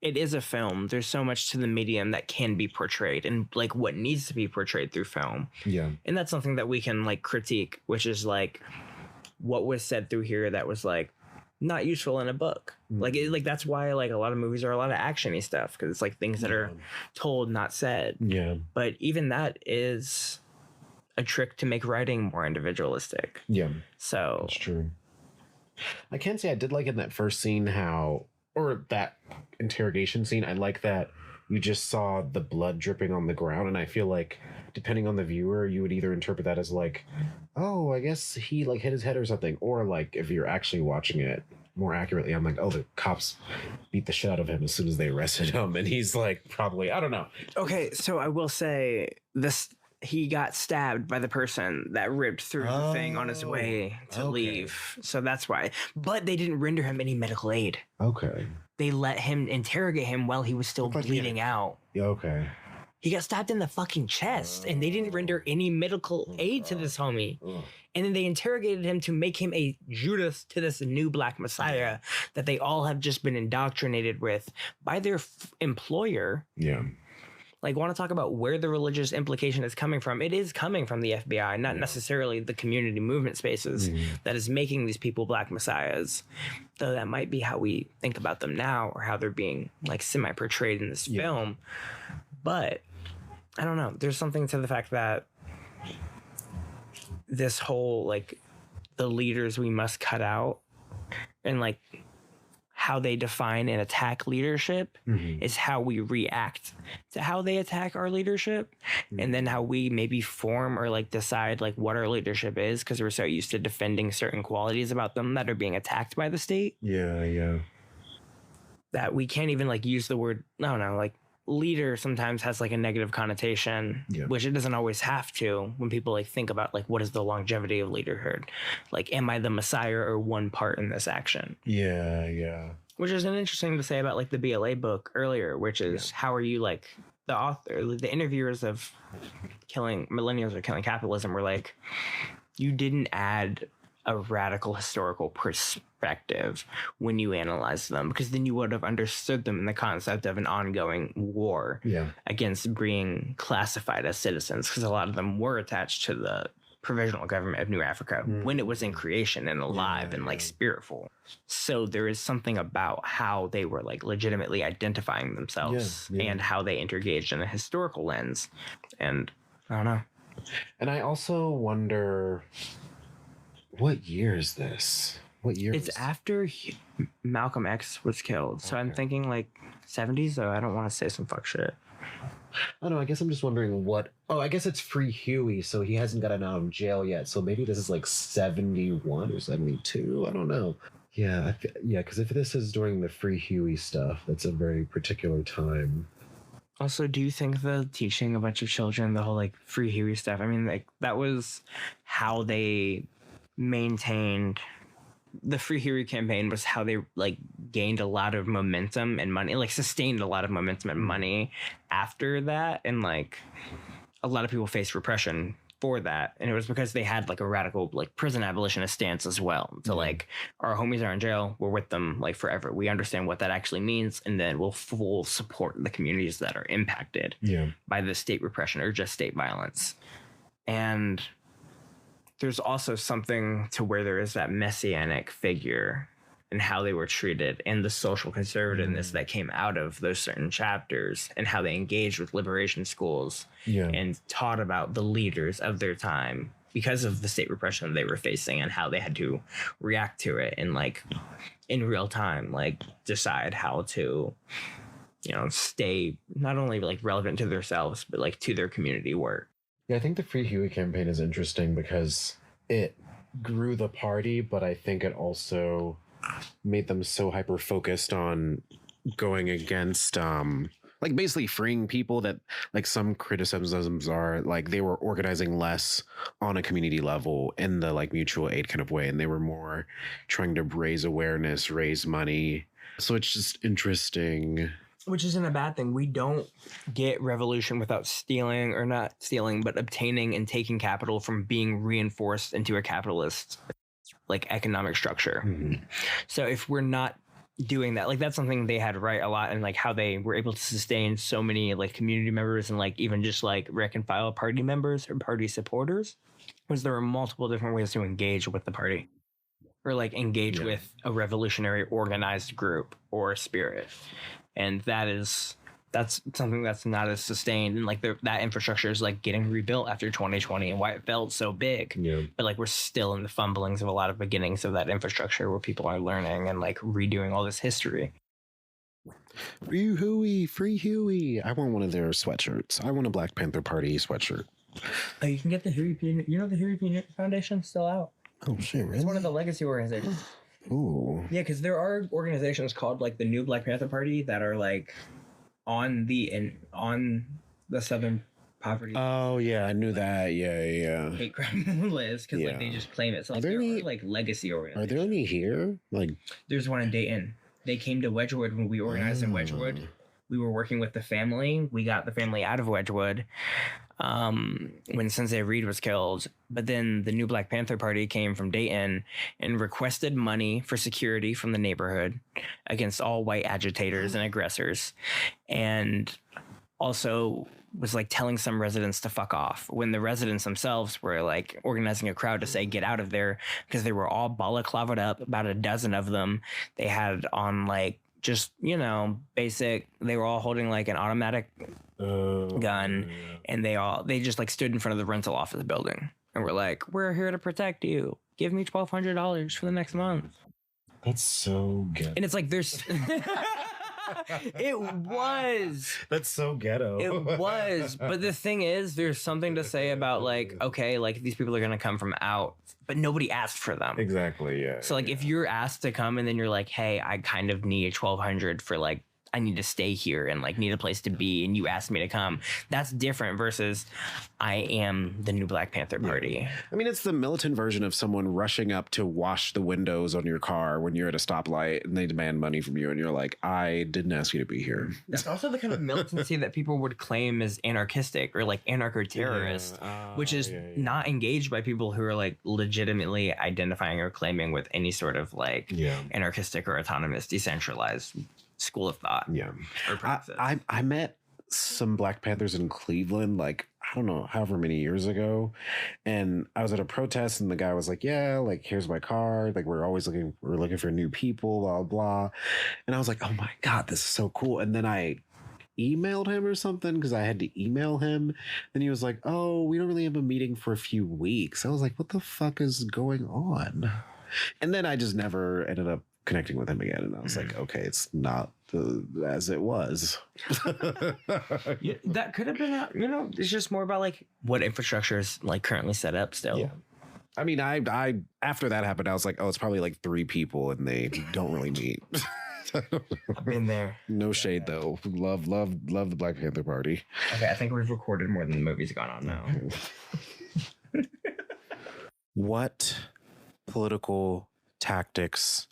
it is a film. There's so much to the medium that can be portrayed and like what needs to be portrayed through film. And that's something that we can like critique, which is like what was said through here that was like not useful in a book. Like that's why like a lot of movies are a lot of actiony stuff, because it's like things that are told, not said. But even that is a trick to make writing more individualistic. So that's true. I can say I did like in that first scene or that interrogation scene, I like that you just saw the blood dripping on the ground, and I feel like depending on the viewer, you would either interpret that as like, oh, I guess he like hit his head or something, or like if you're actually watching it more accurately, I'm like, oh, the cops beat the shit out of him as soon as they arrested him, and he's like probably, I don't know. Okay, so I will say this. He got stabbed by the person that ripped through the thing on his way to leave. So that's why. But they didn't render him any medical aid. Okay. They let him interrogate him while he was still bleeding out. Okay. He got stabbed in the fucking chest, and they didn't render any medical aid to this homie. And then they interrogated him to make him a Judas to this new black messiah that they all have just been indoctrinated with by their employer. Yeah. Like, want to talk about where the religious implication is coming from? It is coming from the FBI, not necessarily the community movement spaces that is making these people black messiahs. Though that might be how we think about them now, or how they're being like semi-portrayed in this film. But I don't know. There's something to the fact that this whole, like, the leaders we must cut out, and like how they define and attack leadership is how we react to how they attack our leadership, and then how we maybe form or like decide like what our leadership is, because we're so used to defending certain qualities about them that are being attacked by the state. That we can't even like use the word, like leader sometimes has like a negative connotation, which it doesn't always have to, when people like think about like what is the longevity of leaderhood, like am I the messiah or one part in this action? Which is an interesting to say about like the BLA book earlier, which is how are you like the author, the interviewers of Millennials Are Killing Capitalism were like, you didn't add a radical historical perspective when you analyzed them, because then you would have understood them in the concept of an ongoing war against being classified as citizens, because a lot of them were attached to the provisional government of New Africa when it was in creation and alive and like spiritful. So there is something about how they were like legitimately identifying themselves and how they engaged in a historical lens. And I don't know. And I also wonder, what year is this? What year? It's after Malcolm X was killed. So I'm thinking like 70s, though. I don't want to say some fuck shit. I don't know. I guess I'm just wondering what. Oh, I guess it's Free Huey, so he hasn't gotten out of jail yet. So maybe this is like 71 or 72. I don't know. Yeah, because if this is during the Free Huey stuff, that's a very particular time. Also, do you think the teaching a bunch of children the whole like Free Huey stuff? I mean, like that was how they maintained the Free Huey campaign, was how they like gained a lot of momentum and money, like sustained a lot of momentum and money after that. And like a lot of people faced repression for that. And it was because they had like a radical like prison abolitionist stance as well. So like our homies are in jail, we're with them like forever. We understand what that actually means. And then we'll full support the communities that are impacted by the state repression or just state violence. And there's also something to where there is that messianic figure and how they were treated, and the social conservativeness that came out of those certain chapters, and how they engaged with liberation schools and taught about the leaders of their time because of the state repression they were facing, and how they had to react to it and like in real time, like decide how to, you know, stay not only like relevant to themselves, but like to their community work. Yeah, I think the Free Huey campaign is interesting because it grew the party, but I think it also made them so hyper focused on going against like basically freeing people that like some criticisms are like they were organizing less on a community level in the like mutual aid kind of way, and they were more trying to raise awareness, raise money. So it's just interesting. Which isn't a bad thing. We don't get revolution without stealing, or not stealing, but obtaining and taking capital from being reinforced into a capitalist like economic structure. So if we're not doing that, like that's something they had right a lot, and like how they were able to sustain so many like community members and like even just like rank and file party members or party supporters, was there were multiple different ways to engage with the party, or like engage with a revolutionary organized group or spirit. And that's something that's not as sustained, and like that infrastructure is like getting rebuilt after 2020, and why it felt so big. But like we're still in the fumblings of a lot of beginnings of that infrastructure where people are learning and like redoing all this history. Free Huey, Free Huey. I want one of their sweatshirts. I want a Black Panther Party sweatshirt. Oh, you can get the Huey, you know, the Huey Foundation's still out. Oh shit, really? It's one of the legacy organizations. Ooh. Yeah, because there are organizations called like the New Black Panther Party that are like on the Southern Poverty. Oh yeah, I knew that. Yeah. Hate crime list, because like they just claim it. So like, there are like legacy organizations. Are there any here? Like there's one in Dayton. They came to Wedgwood when we organized in Wedgwood. we were working with the family. We got the family out of Wedgwood when Sensei Reed was killed. But then the new Black Panther Party came from Dayton and requested money for security from the neighborhood against all white agitators and aggressors. And also was like telling some residents to fuck off when the residents themselves were like organizing a crowd to say get out of there, because they were all balaclavaed up, about a dozen of them. They had on like just, you know, basic, they were all holding like an automatic gun, and they just like stood in front of the rental office building and were like, we're here to protect you, give me $1,200 for the next month. That's so good. And it's like there's it was. That's so ghetto. It was. But the thing is, there's something to say about like, okay, like these people are going to come from out, but nobody asked for them. Exactly. Yeah. So like if you're asked to come and then you're like, hey, I kind of need $1,200 for like, I need to stay here and like need a place to be, and you asked me to come. That's different versus I am the new Black Panther Party. I mean, it's the militant version of someone rushing up to wash the windows on your car when you're at a stoplight and they demand money from you, and you're like, I didn't ask you to be here. That's also the kind of militancy that people would claim as anarchistic or like anarcho-terrorist, which is not engaged by people who are like legitimately identifying or claiming with any sort of like anarchistic or autonomous decentralized school of thought. Yeah. Or practice. I met some Black Panthers in Cleveland, like, I don't know, however many years ago. And I was at a protest and the guy was like, yeah, like, here's my card. Like, we're looking for new people, blah, blah. And I was like, oh my God, this is so cool. And then I emailed him or something because I had to email him. And he was like, oh, we don't really have a meeting for a few weeks. I was like, what the fuck is going on? And then I just never ended up connecting with him again, and I was like, okay, it's not as it was. Yeah, that could have been, you know, it's just more about like what infrastructure is like currently set up still. Yeah. I mean, I after that happened, I was like, oh, it's probably like 3 people and they don't really meet. I've been there. No shade though. Love the Black Panther Party. Okay, I think we've recorded more than the movie's gone on now. What political tactics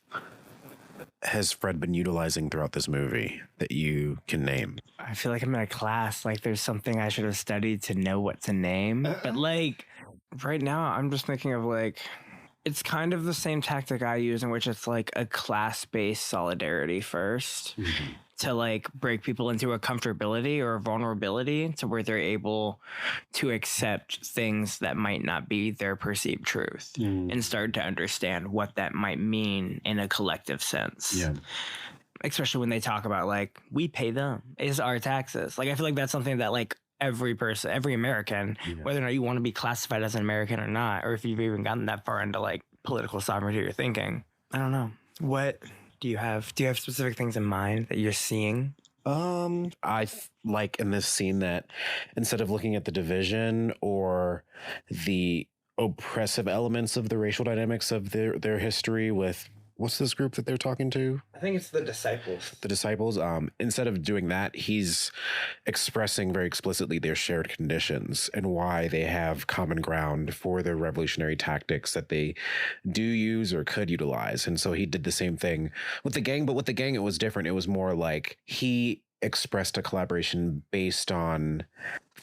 has Fred been utilizing throughout this movie that you can name? I feel like I'm in a class, like there's something I should have studied to know what to name. But like right now, I'm just thinking of like, it's kind of the same tactic I use, in which it's like a class-based solidarity first. Mm-hmm. To like break people into a comfortability or a vulnerability to where they're able to accept things that might not be their perceived truth and start to understand what that might mean in a collective sense. Yeah. Especially when they talk about like, we pay them, it's our taxes. Like, I feel like that's something that like every person, every American, whether or not you want to be classified as an American or not, or if you've even gotten that far into like political sovereignty or thinking, I don't know. What do you have specific things in mind that you're seeing? I like in this scene that instead of looking at the division or the oppressive elements of the racial dynamics of their history with, what's this group that they're talking to? I think it's the Disciples. The Disciples. Instead of doing that, he's expressing very explicitly their shared conditions and why they have common ground for their revolutionary tactics that they do use or could utilize. And so he did the same thing with the gang, but with the gang, it was different. It was more like he expressed a collaboration based on,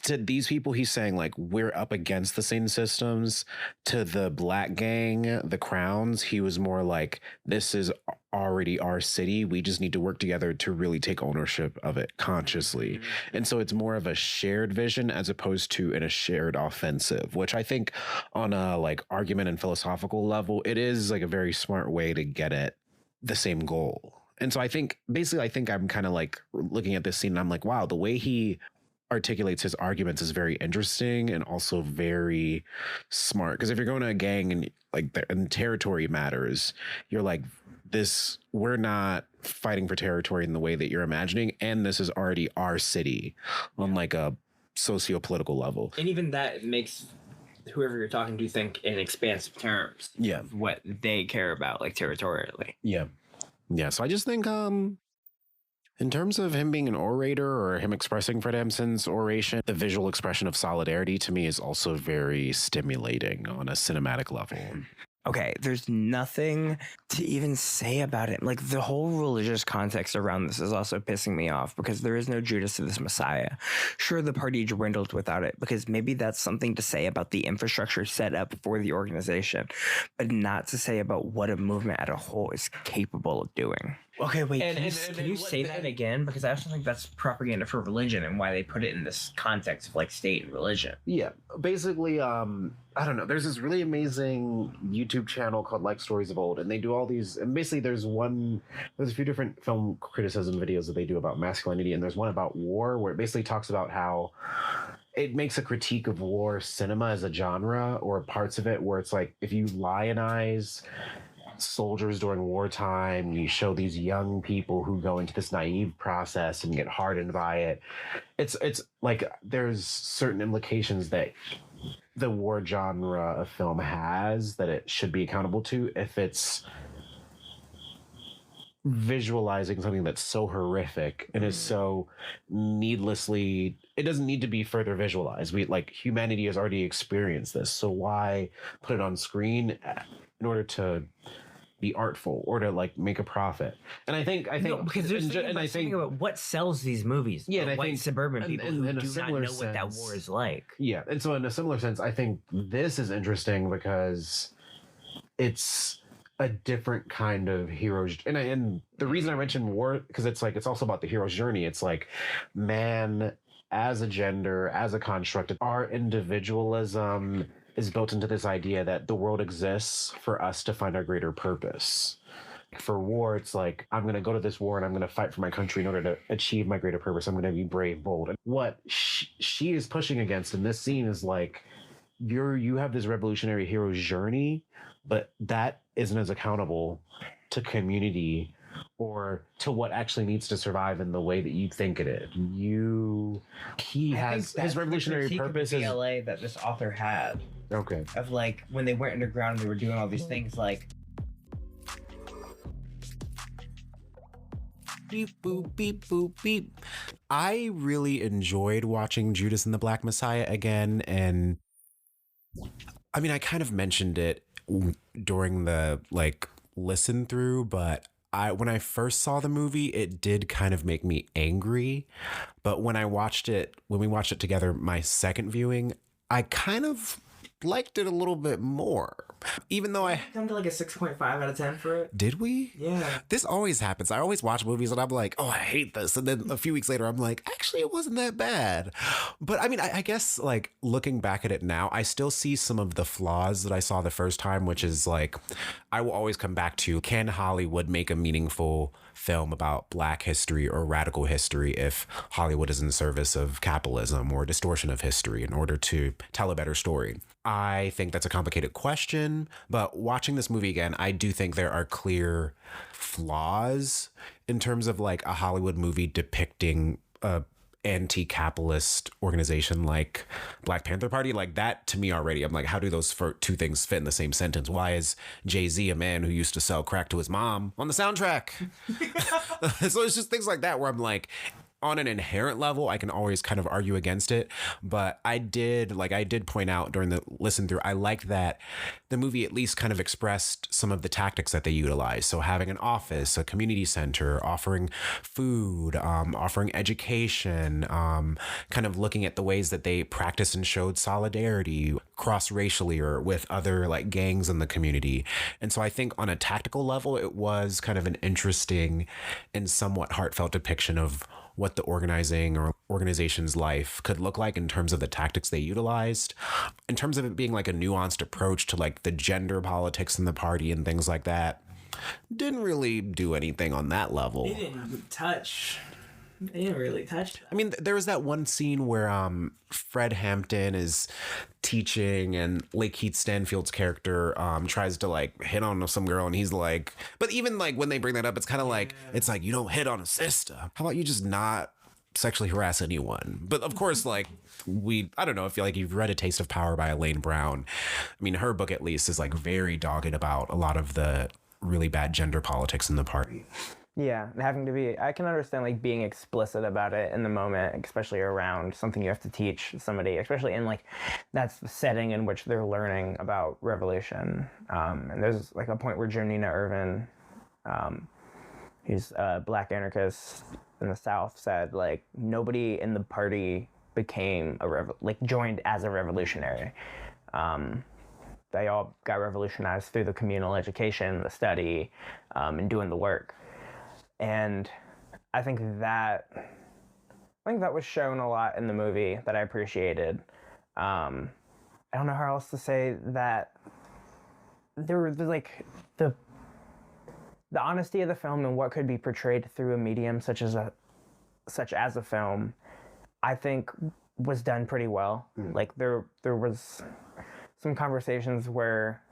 to these people, he's saying like, we're up against the same systems. To the Black gang, the Crowns, he was more like, this is already our city. We just need to work together to really take ownership of it consciously. And so it's more of a shared vision as opposed to in a shared offensive, which I think on a like argument and philosophical level, it is like a very smart way to get at the same goal. And so I think I'm kind of like looking at this scene and I'm like, wow, the way he articulates his arguments is very interesting and also very smart. Because if you're going to a gang and like and territory matters, you're like, we're not fighting for territory in the way that you're imagining. And this is already our city on like a socio-political level. And even that makes whoever you're talking to think in expansive terms. Yeah. Of what they care about, like territorially. Yeah. Yeah, so I just think in terms of him being an orator or him expressing Fred Hampton's oration, the visual expression of solidarity to me is also very stimulating on a cinematic level. Okay, there's nothing to even say about it. Like, the whole religious context around this is also pissing me off because there is no Judas to this Messiah. Sure, the party dwindled without it because maybe that's something to say about the infrastructure set up for the organization, but not to say about what a movement as a whole is capable of doing. Okay, wait, can you say that again? Because I also think that's propaganda for religion and why they put it in this context of like state and religion. Yeah, basically, I don't know. There's this really amazing YouTube channel called Like Stories of Old, and they do all these. And basically, there's a few different film criticism videos that they do about masculinity, and there's one about war where it basically talks about how it makes a critique of war cinema as a genre, or parts of it where it's like if you lionize soldiers during wartime, you show these young people who go into this naive process and get hardened by it. It's like there's certain implications that the war genre of film has that it should be accountable to if it's visualizing something that's so horrific and is so needlessly, it doesn't need to be further visualized. Humanity has already experienced this, so why put it on screen in order to be artful or to like make a profit? And I think no, because there's something about what sells these movies. Yeah, and I white think suburban people who in a do not similar know what that war is like. Yeah, and so in a similar sense, I think this is interesting because it's a different kind of hero's, and the reason I mentioned war because it's also about the hero's journey. It's like man as a gender, as a construct, our individualism is built into this idea that the world exists for us to find our greater purpose. For war, it's like, I'm going to go to this war and I'm going to fight for my country in order to achieve my greater purpose. I'm going to be brave, bold. And what she is pushing against in this scene is like, you have this revolutionary hero's journey, but that isn't as accountable to community or to what actually needs to survive in the way that you think it is. He has his revolutionary purpose is LA that this author had. Okay. Of like when they went underground, they were doing all these things like beep boop beep boop beep. I really enjoyed watching Judas and the Black Messiah again, and I mean I kind of mentioned it during the listen through, but when I first saw the movie, it did kind of make me angry. But when we watched it together, my second viewing, I kind of liked it a little bit more. Even though I come to like a 6.5 out of 10 for it. Did we? Yeah. This always happens. I always watch movies and I'm like, oh, I hate this. And then a few weeks later, I'm like, actually, it wasn't that bad. But I mean, I guess like looking back at it now, I still see some of the flaws that I saw the first time, which is like, I will always come back to, can Hollywood make a meaningful film about Black history or radical history if Hollywood is in service of capitalism or distortion of history in order to tell a better story? I think that's a complicated question, but watching this movie again, I do think there are clear flaws in terms of like a Hollywood movie depicting a anti-capitalist organization like Black Panther Party. Like that to me already, I'm like, how do those two things fit in the same sentence? Why is Jay-Z a man who used to sell crack to his mom on the soundtrack? So it's just things like that where I'm like, on an inherent level, I can always kind of argue against it. But I did point out during the listen through, I liked that the movie at least kind of expressed some of the tactics that they utilize. So having an office, a community center, offering food, offering education, kind of looking at the ways that they practiced and showed solidarity cross-racially or with other like gangs in the community. And so I think on a tactical level, it was kind of an interesting and somewhat heartfelt depiction of what the organizing or organization's life could look like in terms of the tactics they utilized, in terms of it being like a nuanced approach to like the gender politics in the party and things like that. Didn't really do anything on that level. They didn't really touch. I mean, there was that one scene where Fred Hampton is teaching and Lakeith Stanfield's character tries to like hit on some girl, and he's like, but even like when they bring that up, it's kind of like, it's like, you don't hit on a sister. How about you just not sexually harass anyone? But of course, like I don't know if you've read A Taste of Power by Elaine Brown. I mean, her book at least is like very dogged about a lot of the really bad gender politics in the party. Yeah, and having to be, I can understand like being explicit about it in the moment, especially around something you have to teach somebody, especially in like that's the setting in which they're learning about revolution. And there's like a point where Jonina Irvin, who's a black anarchist in the South, said like nobody in the party became joined as a revolutionary. They all got revolutionized through the communal education, the study, and doing the work. And I think that was shown a lot in the movie that I appreciated. I don't know how else to say that. There was like the honesty of the film and what could be portrayed through a medium such as a film, I think was done pretty well. Like there was some conversations where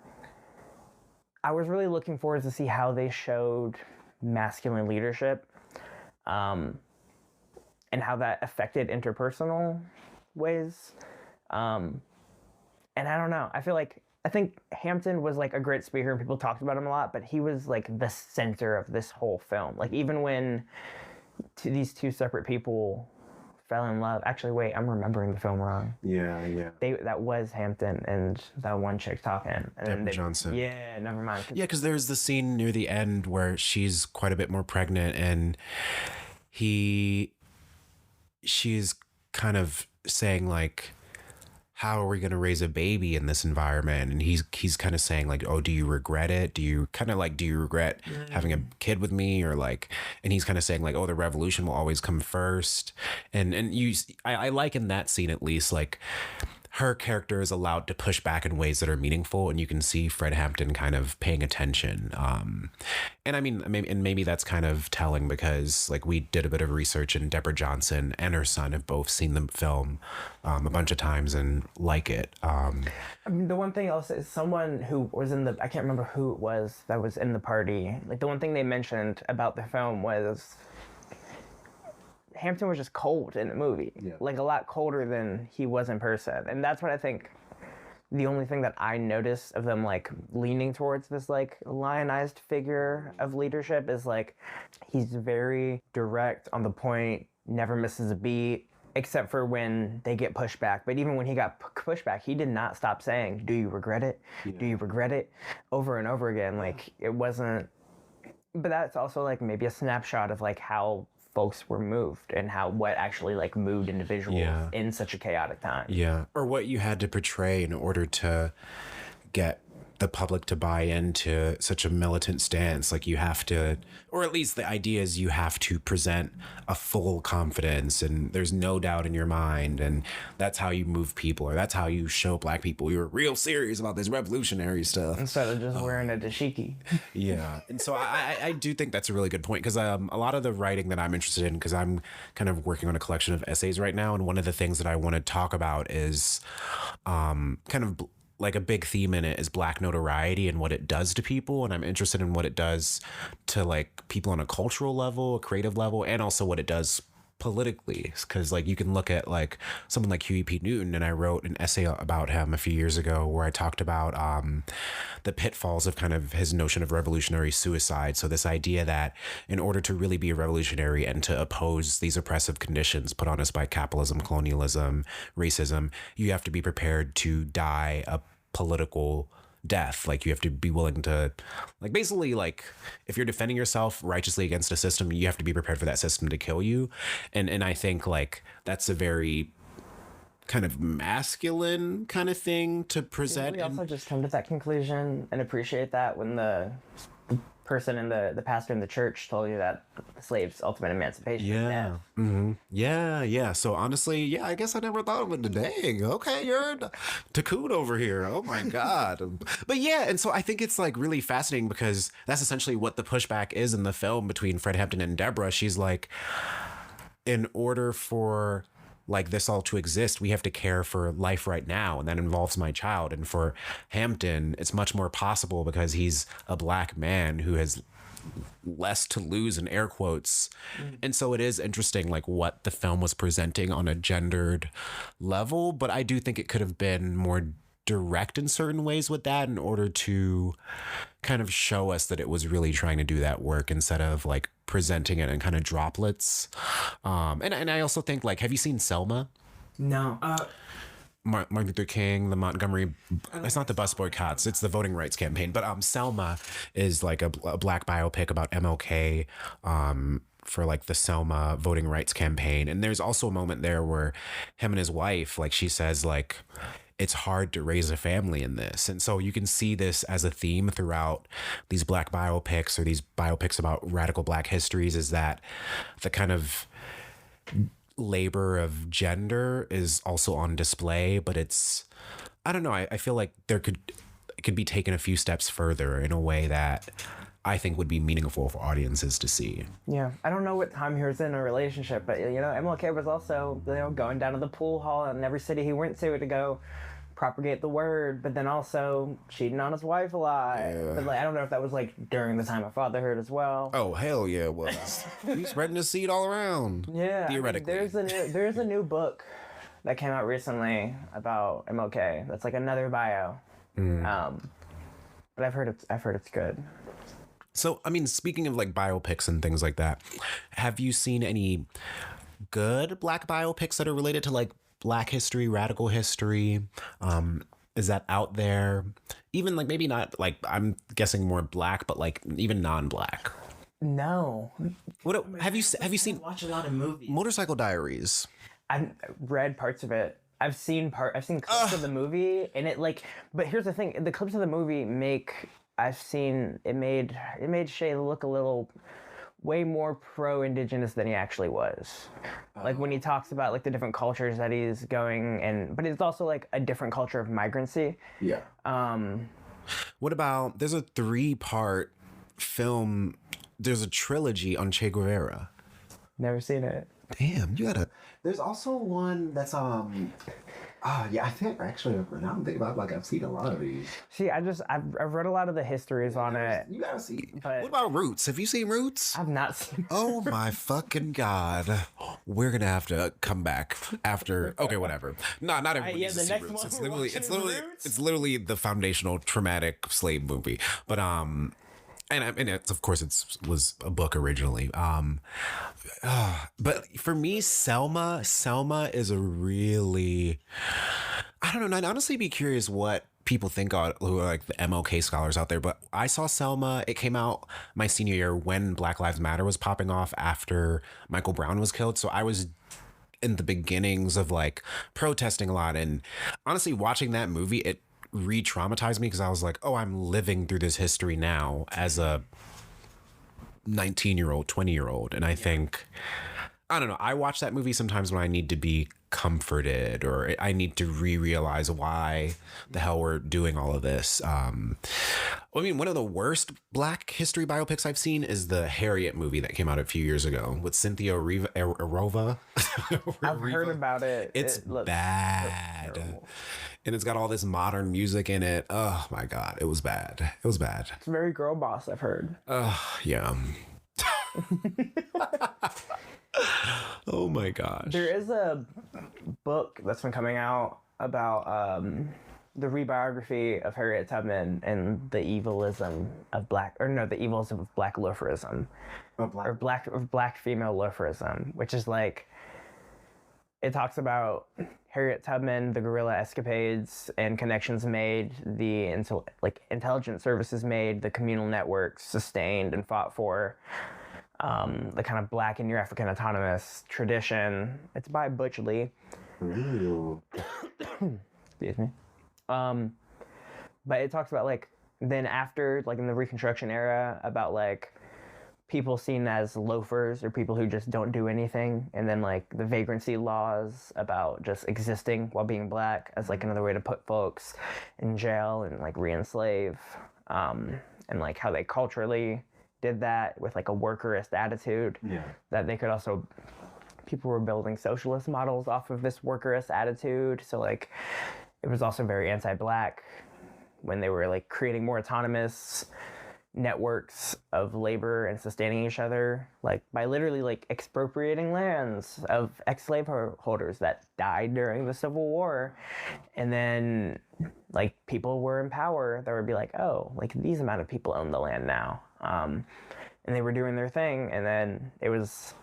I was really looking forward to see how they showed masculine leadership, and how that affected interpersonal ways. And I don't know. I think Hampton was like a great speaker and people talked about him a lot, but he was like the center of this whole film. Like even when these two separate people fell in love. Actually, wait, I'm remembering the film wrong. Yeah. That was Hampton and that one chick talking. Deborah Johnson. Yeah, never mind. Yeah, because there's the scene near the end where she's quite a bit more pregnant and she's kind of saying like, how are we going to raise a baby in this environment? And he's kind of saying like, oh, do you regret it? Do you regret having a kid with me? Or like, and he's kind of saying like, oh, the revolution will always come first. And I like in that scene, at least, like her character is allowed to push back in ways that are meaningful. And you can see Fred Hampton kind of paying attention. And I mean, maybe that's kind of telling because like we did a bit of research and Deborah Johnson and her son have both seen the film a bunch of times and like it. I mean, the one thing I'll say is someone who was I can't remember who it was that was in the party. Like the one thing they mentioned about the film was Hampton was just cold in the movie. Yeah. Like a lot colder than he was in person. And that's what I think the only thing that I notice of them like leaning towards this like lionized figure of leadership is like he's very direct on the point, never misses a beat, except for when they get pushed back. But even when he got pushed back, he did not stop saying, do you regret it? Yeah. Do you regret it? Over and over again. Like it wasn't, but that's also like maybe a snapshot of like how folks were moved and what actually like moved individuals in such a chaotic time. Yeah. Or what you had to portray in order to get the public to buy into such a militant stance. Like you have to, or at least the idea is you have to present a full confidence and there's no doubt in your mind. And that's how you move people, or that's how you show Black people you're real serious about this revolutionary stuff. Instead of just wearing a dashiki. Yeah. And so I do think that's a really good point because a lot of the writing that I'm interested in, because I'm kind of working on a collection of essays right now. And one of the things that I want to talk about is kind of like a big theme in it is Black notoriety and what it does to people. And I'm interested in what it does to like people on a cultural level, a creative level, and also what it does politically. Because like you can look at like someone like Huey P. Newton, and I wrote an essay about him a few years ago where I talked about the pitfalls of kind of his notion of revolutionary suicide. So this idea that in order to really be a revolutionary and to oppose these oppressive conditions put on us by capitalism, colonialism, racism, you have to be prepared to die a political death. Like you have to be willing to, like, basically, like if you're defending yourself righteously against a system, you have to be prepared for that system to kill you. And I think like that's a very kind of masculine kind of thing to present. We also just come to that conclusion and appreciate that when the person in the pastor in the church told you that the slave's ultimate emancipation. Yeah. Mm-hmm. Yeah. So honestly, I guess I never thought of it. Dang. Okay, you're a Takoon over here. Oh my God. But yeah, and so I think it's like really fascinating because that's essentially what the pushback is in the film between Fred Hampton and Deborah. She's like, in order for like this all to exist, we have to care for life right now, and that involves my child. And for Hampton, it's much more possible because he's a Black man who has less to lose, in air quotes. And so it is interesting like what the film was presenting on a gendered level, but I do think it could have been more direct in certain ways with that in order to kind of show us that it was really trying to do that work instead of like presenting it in kind of droplets. And I also think, like, have you seen Selma? No. Martin Luther King, the Montgomery, it's not the bus boycotts, it's the voting rights campaign. But Selma is like a black biopic about MLK for like the Selma voting rights campaign. And there's also a moment there where him and his wife, like she says, like, it's hard to raise a family in this. And so you can see this as a theme throughout these black biopics or these biopics about radical black histories, is that the kind of labor of gender is also on display, but it's, I don't know, I feel like it could be taken a few steps further in a way that I think would be meaningful for audiences to see. Yeah, I don't know what time he was in a relationship, but MLK was also going down to the pool hall in every city he went to go propagate the word, but then also cheating on his wife a lot. Yeah. But I don't know if that was like during the time of fatherhood as well. Oh hell yeah, it was. He's spreading his seed all around. Yeah, theoretically. There's a new book that came out recently about MLK. That's like another bio. But I've heard it's good. So, I mean, speaking of like biopics and things like that, have you seen any good black biopics that are related to like black history, radical history? Is that out there? Even like maybe not like, I'm guessing more black, but like even non-black. No. What have you seen? Watch a lot of movies. Motorcycle Diaries. I've read parts of it. I've seen clips of the movie, and it like. But here's the thing: the clips of the movie made Shay look a little way more pro-indigenous than he actually was. Like when he talks about like the different cultures that he's going but it's also like a different culture of migrancy. Yeah. What about, there's a 3-part film, there's a trilogy on Che Guevara. Never seen it. Damn, you gotta. There's also one that's yeah, I think actually, now I'm thinking about, like, I've seen a lot of these. See, I've read a lot of the histories on it. You gotta see. But what about Roots? Have you seen Roots? I've not seen. Oh my fucking God! We're gonna have to come back after. Okay, whatever. No, not everyone needs to see Roots. It's literally the foundational traumatic slave movie. But and it's, of course, was a book originally. But for me, Selma is a really, I don't know. I'd honestly be curious what people think of, who are like the MLK scholars out there. But I saw Selma. It came out my senior year when Black Lives Matter was popping off after Michael Brown was killed. So I was in the beginnings of like protesting a lot. And honestly, watching that movie, it re-traumatized me because I was like, oh, I'm living through this history now as a 19-year-old, 20-year-old. And I think, I don't know, I watch that movie sometimes when I need to be comforted or I need to realize why the hell we're doing all of this. I mean, one of the worst black history biopics I've seen is the Harriet movie that came out a few years ago with Cynthia Erivo. I've heard about it. It's bad. And it's got all this modern music in it. Oh my God, it was bad. It was bad. It's very girl boss, I've heard. Yeah. Oh my gosh. There is a book that's been coming out about the rebiography of Harriet Tubman and the evilism of black loaferism. Or black female loaferism, which is like, it talks about Harriet Tubman, the guerrilla escapades and connections made, the intelligence services made, the communal networks sustained and fought for, the kind of Black and New African autonomous tradition. It's by Butch Lee. Ooh. Excuse me. But it talks about like then after like in the Reconstruction era about like people seen as loafers or people who just don't do anything, and then like the vagrancy laws about just existing while being black as like another way to put folks in jail and like re-enslave, and like how they culturally did that with like a workerist attitude. Yeah. That they could also, people were building socialist models off of this workerist attitude. So like it was also very anti-black when they were like creating more autonomous networks of labor and sustaining each other, like by literally like expropriating lands of ex-slave holders that died during the Civil War. And then like people were in power that would be like, oh, like these amount of people own the land now. And they were doing their thing. And then it was,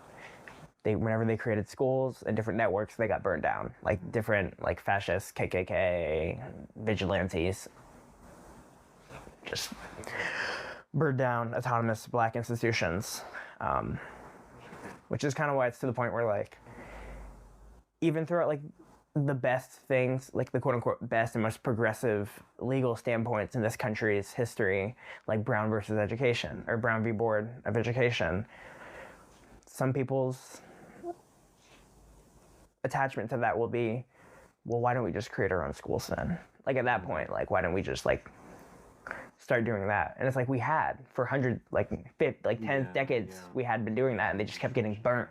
whenever they created schools and different networks, they got burned down. Like different like fascist KKK vigilantes just burned down autonomous Black institutions, which is kind of why it's to the point where like even throughout like the best things, like the quote unquote best and most progressive legal standpoints in this country's history, like Brown versus Education or Brown v. Board of Education, some people's attachment to that will be, well, why don't we just create our own schools then? Like at that point, like why don't we just like start doing that? And it's like we had for 10 decades, we had been doing that, and they just kept getting burnt,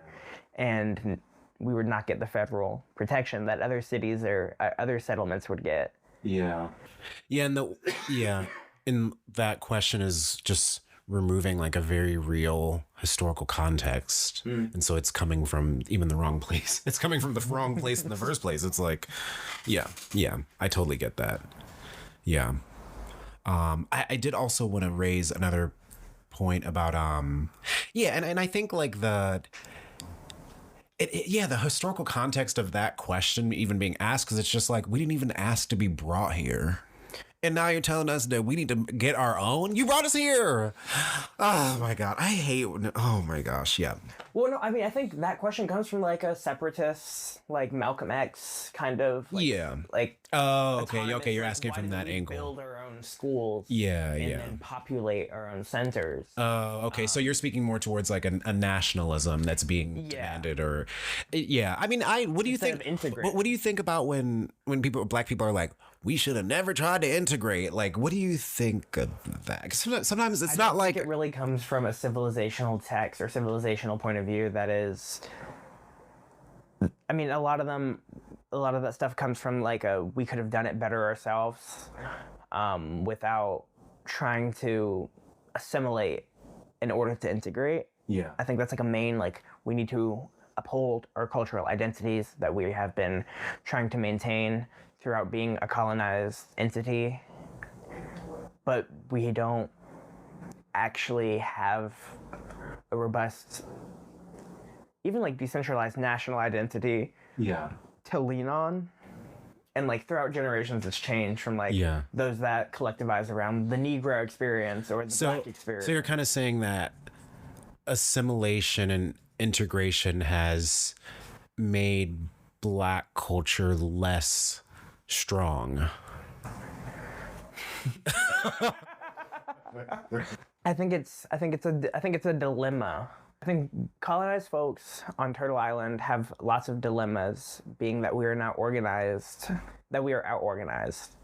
and we would not get the federal protection that other cities or other settlements would get. And that question is just removing like a very real historical context, and so it's coming from even the wrong place. It's coming from the wrong place in the first place. It's like, I totally get that. I did also want to raise another point about and I think like the historical context of that question even being asked, because it's just like, we didn't even ask to be brought here. And now you're telling us that we need to get our own? You brought us here. Oh my God. I hate, oh my gosh. Yeah. Well, no, I mean, I think that question comes from like a separatist, like Malcolm X kind of. Like, oh, okay. Okay. You're asking from that angle. Build our own schools. And then populate our own centers. Oh, okay. So you're speaking more towards like a nationalism that's being demanded, or, I mean, what do you think? What do you think about when Black people are like, we should have never tried to integrate? Like, what do you think of that? 'Cause sometimes it's not like it really comes from a civilizational text or civilizational point of view. That is, I mean, a lot of that stuff comes from like we could have done it better ourselves, without trying to assimilate in order to integrate. I think that's like a main, like, we need to uphold our cultural identities that we have been trying to maintain throughout being a colonized entity, but we don't actually have a robust, even like decentralized national identity to lean on. And like throughout generations, it's changed from like those that collectivize around the Negro experience or the Black experience. So you're kind of saying that assimilation and integration has made Black culture less strong. I think it's a dilemma. I think colonized folks on Turtle Island have lots of dilemmas, being that we are not organized, that we are out-organized.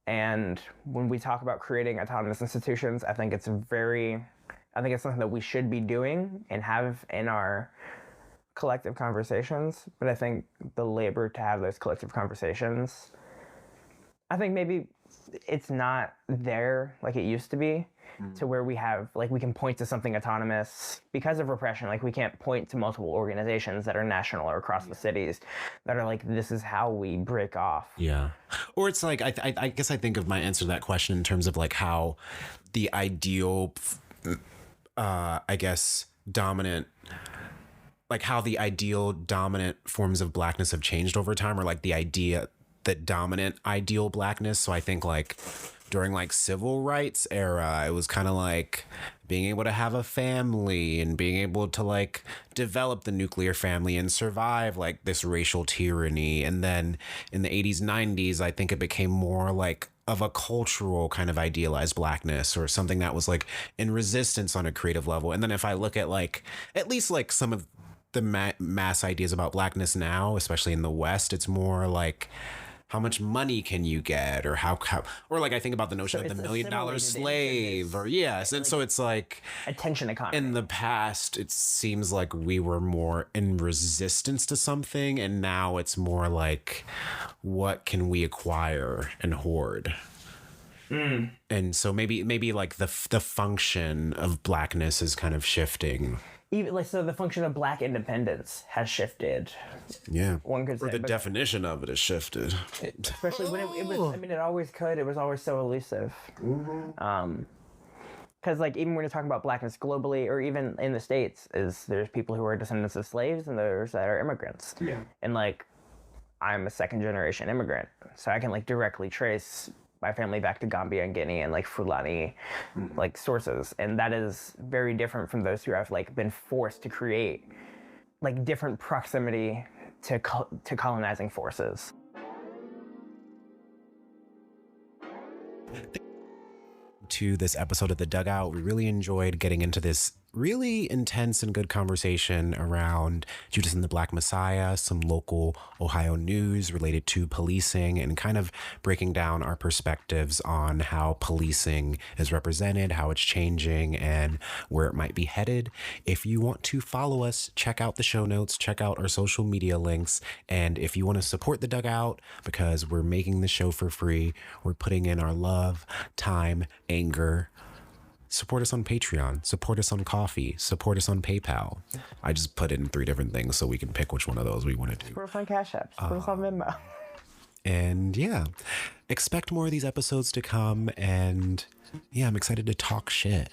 And when we talk about creating autonomous institutions, I think it's something that we should be doing and have in our collective conversations. But I think the labor to have those collective conversations, I think maybe it's not there like it used to be, to where we have, like, we can point to something autonomous because of repression. Like, we can't point to multiple organizations that are national or across the cities that are like, this is how we break off. Or it's like, I guess I think of my answer to that question in terms of like how the ideal, dominant, like how the ideal dominant forms of Blackness have changed over time, or like the idea that dominant ideal Blackness. So I think like during like civil rights era, it was kind of like being able to have a family and being able to like develop the nuclear family and survive like this racial tyranny. And then in the 80s, 90s, I think it became more like of a cultural kind of idealized Blackness, or something that was like in resistance on a creative level. And then if I look at like, at least like some of the mass ideas about Blackness now, especially in the West, it's more like, how much money can you get, or how or like I think about the notion of the $1 million slave, or and so it's like attention economy. In the past, it seems like we were more in resistance to something, and now it's more like, what can we acquire and hoard? And so maybe like the function of blackness is kind of shifting. Even like, so the function of black independence has shifted. Yeah. One could say. Or the definition of it has shifted. Especially when it was, I mean, it always could. It was always so elusive. Because like even when you're talking about blackness globally or even in the States, there's people who are descendants of slaves and there's that are immigrants. Yeah. And like I'm a second generation immigrant, so I can like directly trace my family back to Gambia and Guinea and like Fulani like sources, and that is very different from those who have like been forced to create like different proximity to colonizing forces. To this episode of The Dugout. We really enjoyed getting into this really intense and good conversation around Judas and the Black Messiah, some local Ohio news related to policing, and kind of breaking down our perspectives on how policing is represented, how it's changing, and where it might be headed. If you want to follow us, check out the show notes, check out our social media links, and if you want to support The Dugout, because we're making the show for free, we're putting in our love, time, anger, support us on Patreon, support us on Coffee, support us on PayPal. I just put in 3 different things so we can pick which one of those we want to do. Support us on Cash App, support us on Venmo. And yeah, expect more of these episodes to come. And yeah, I'm excited to talk shit.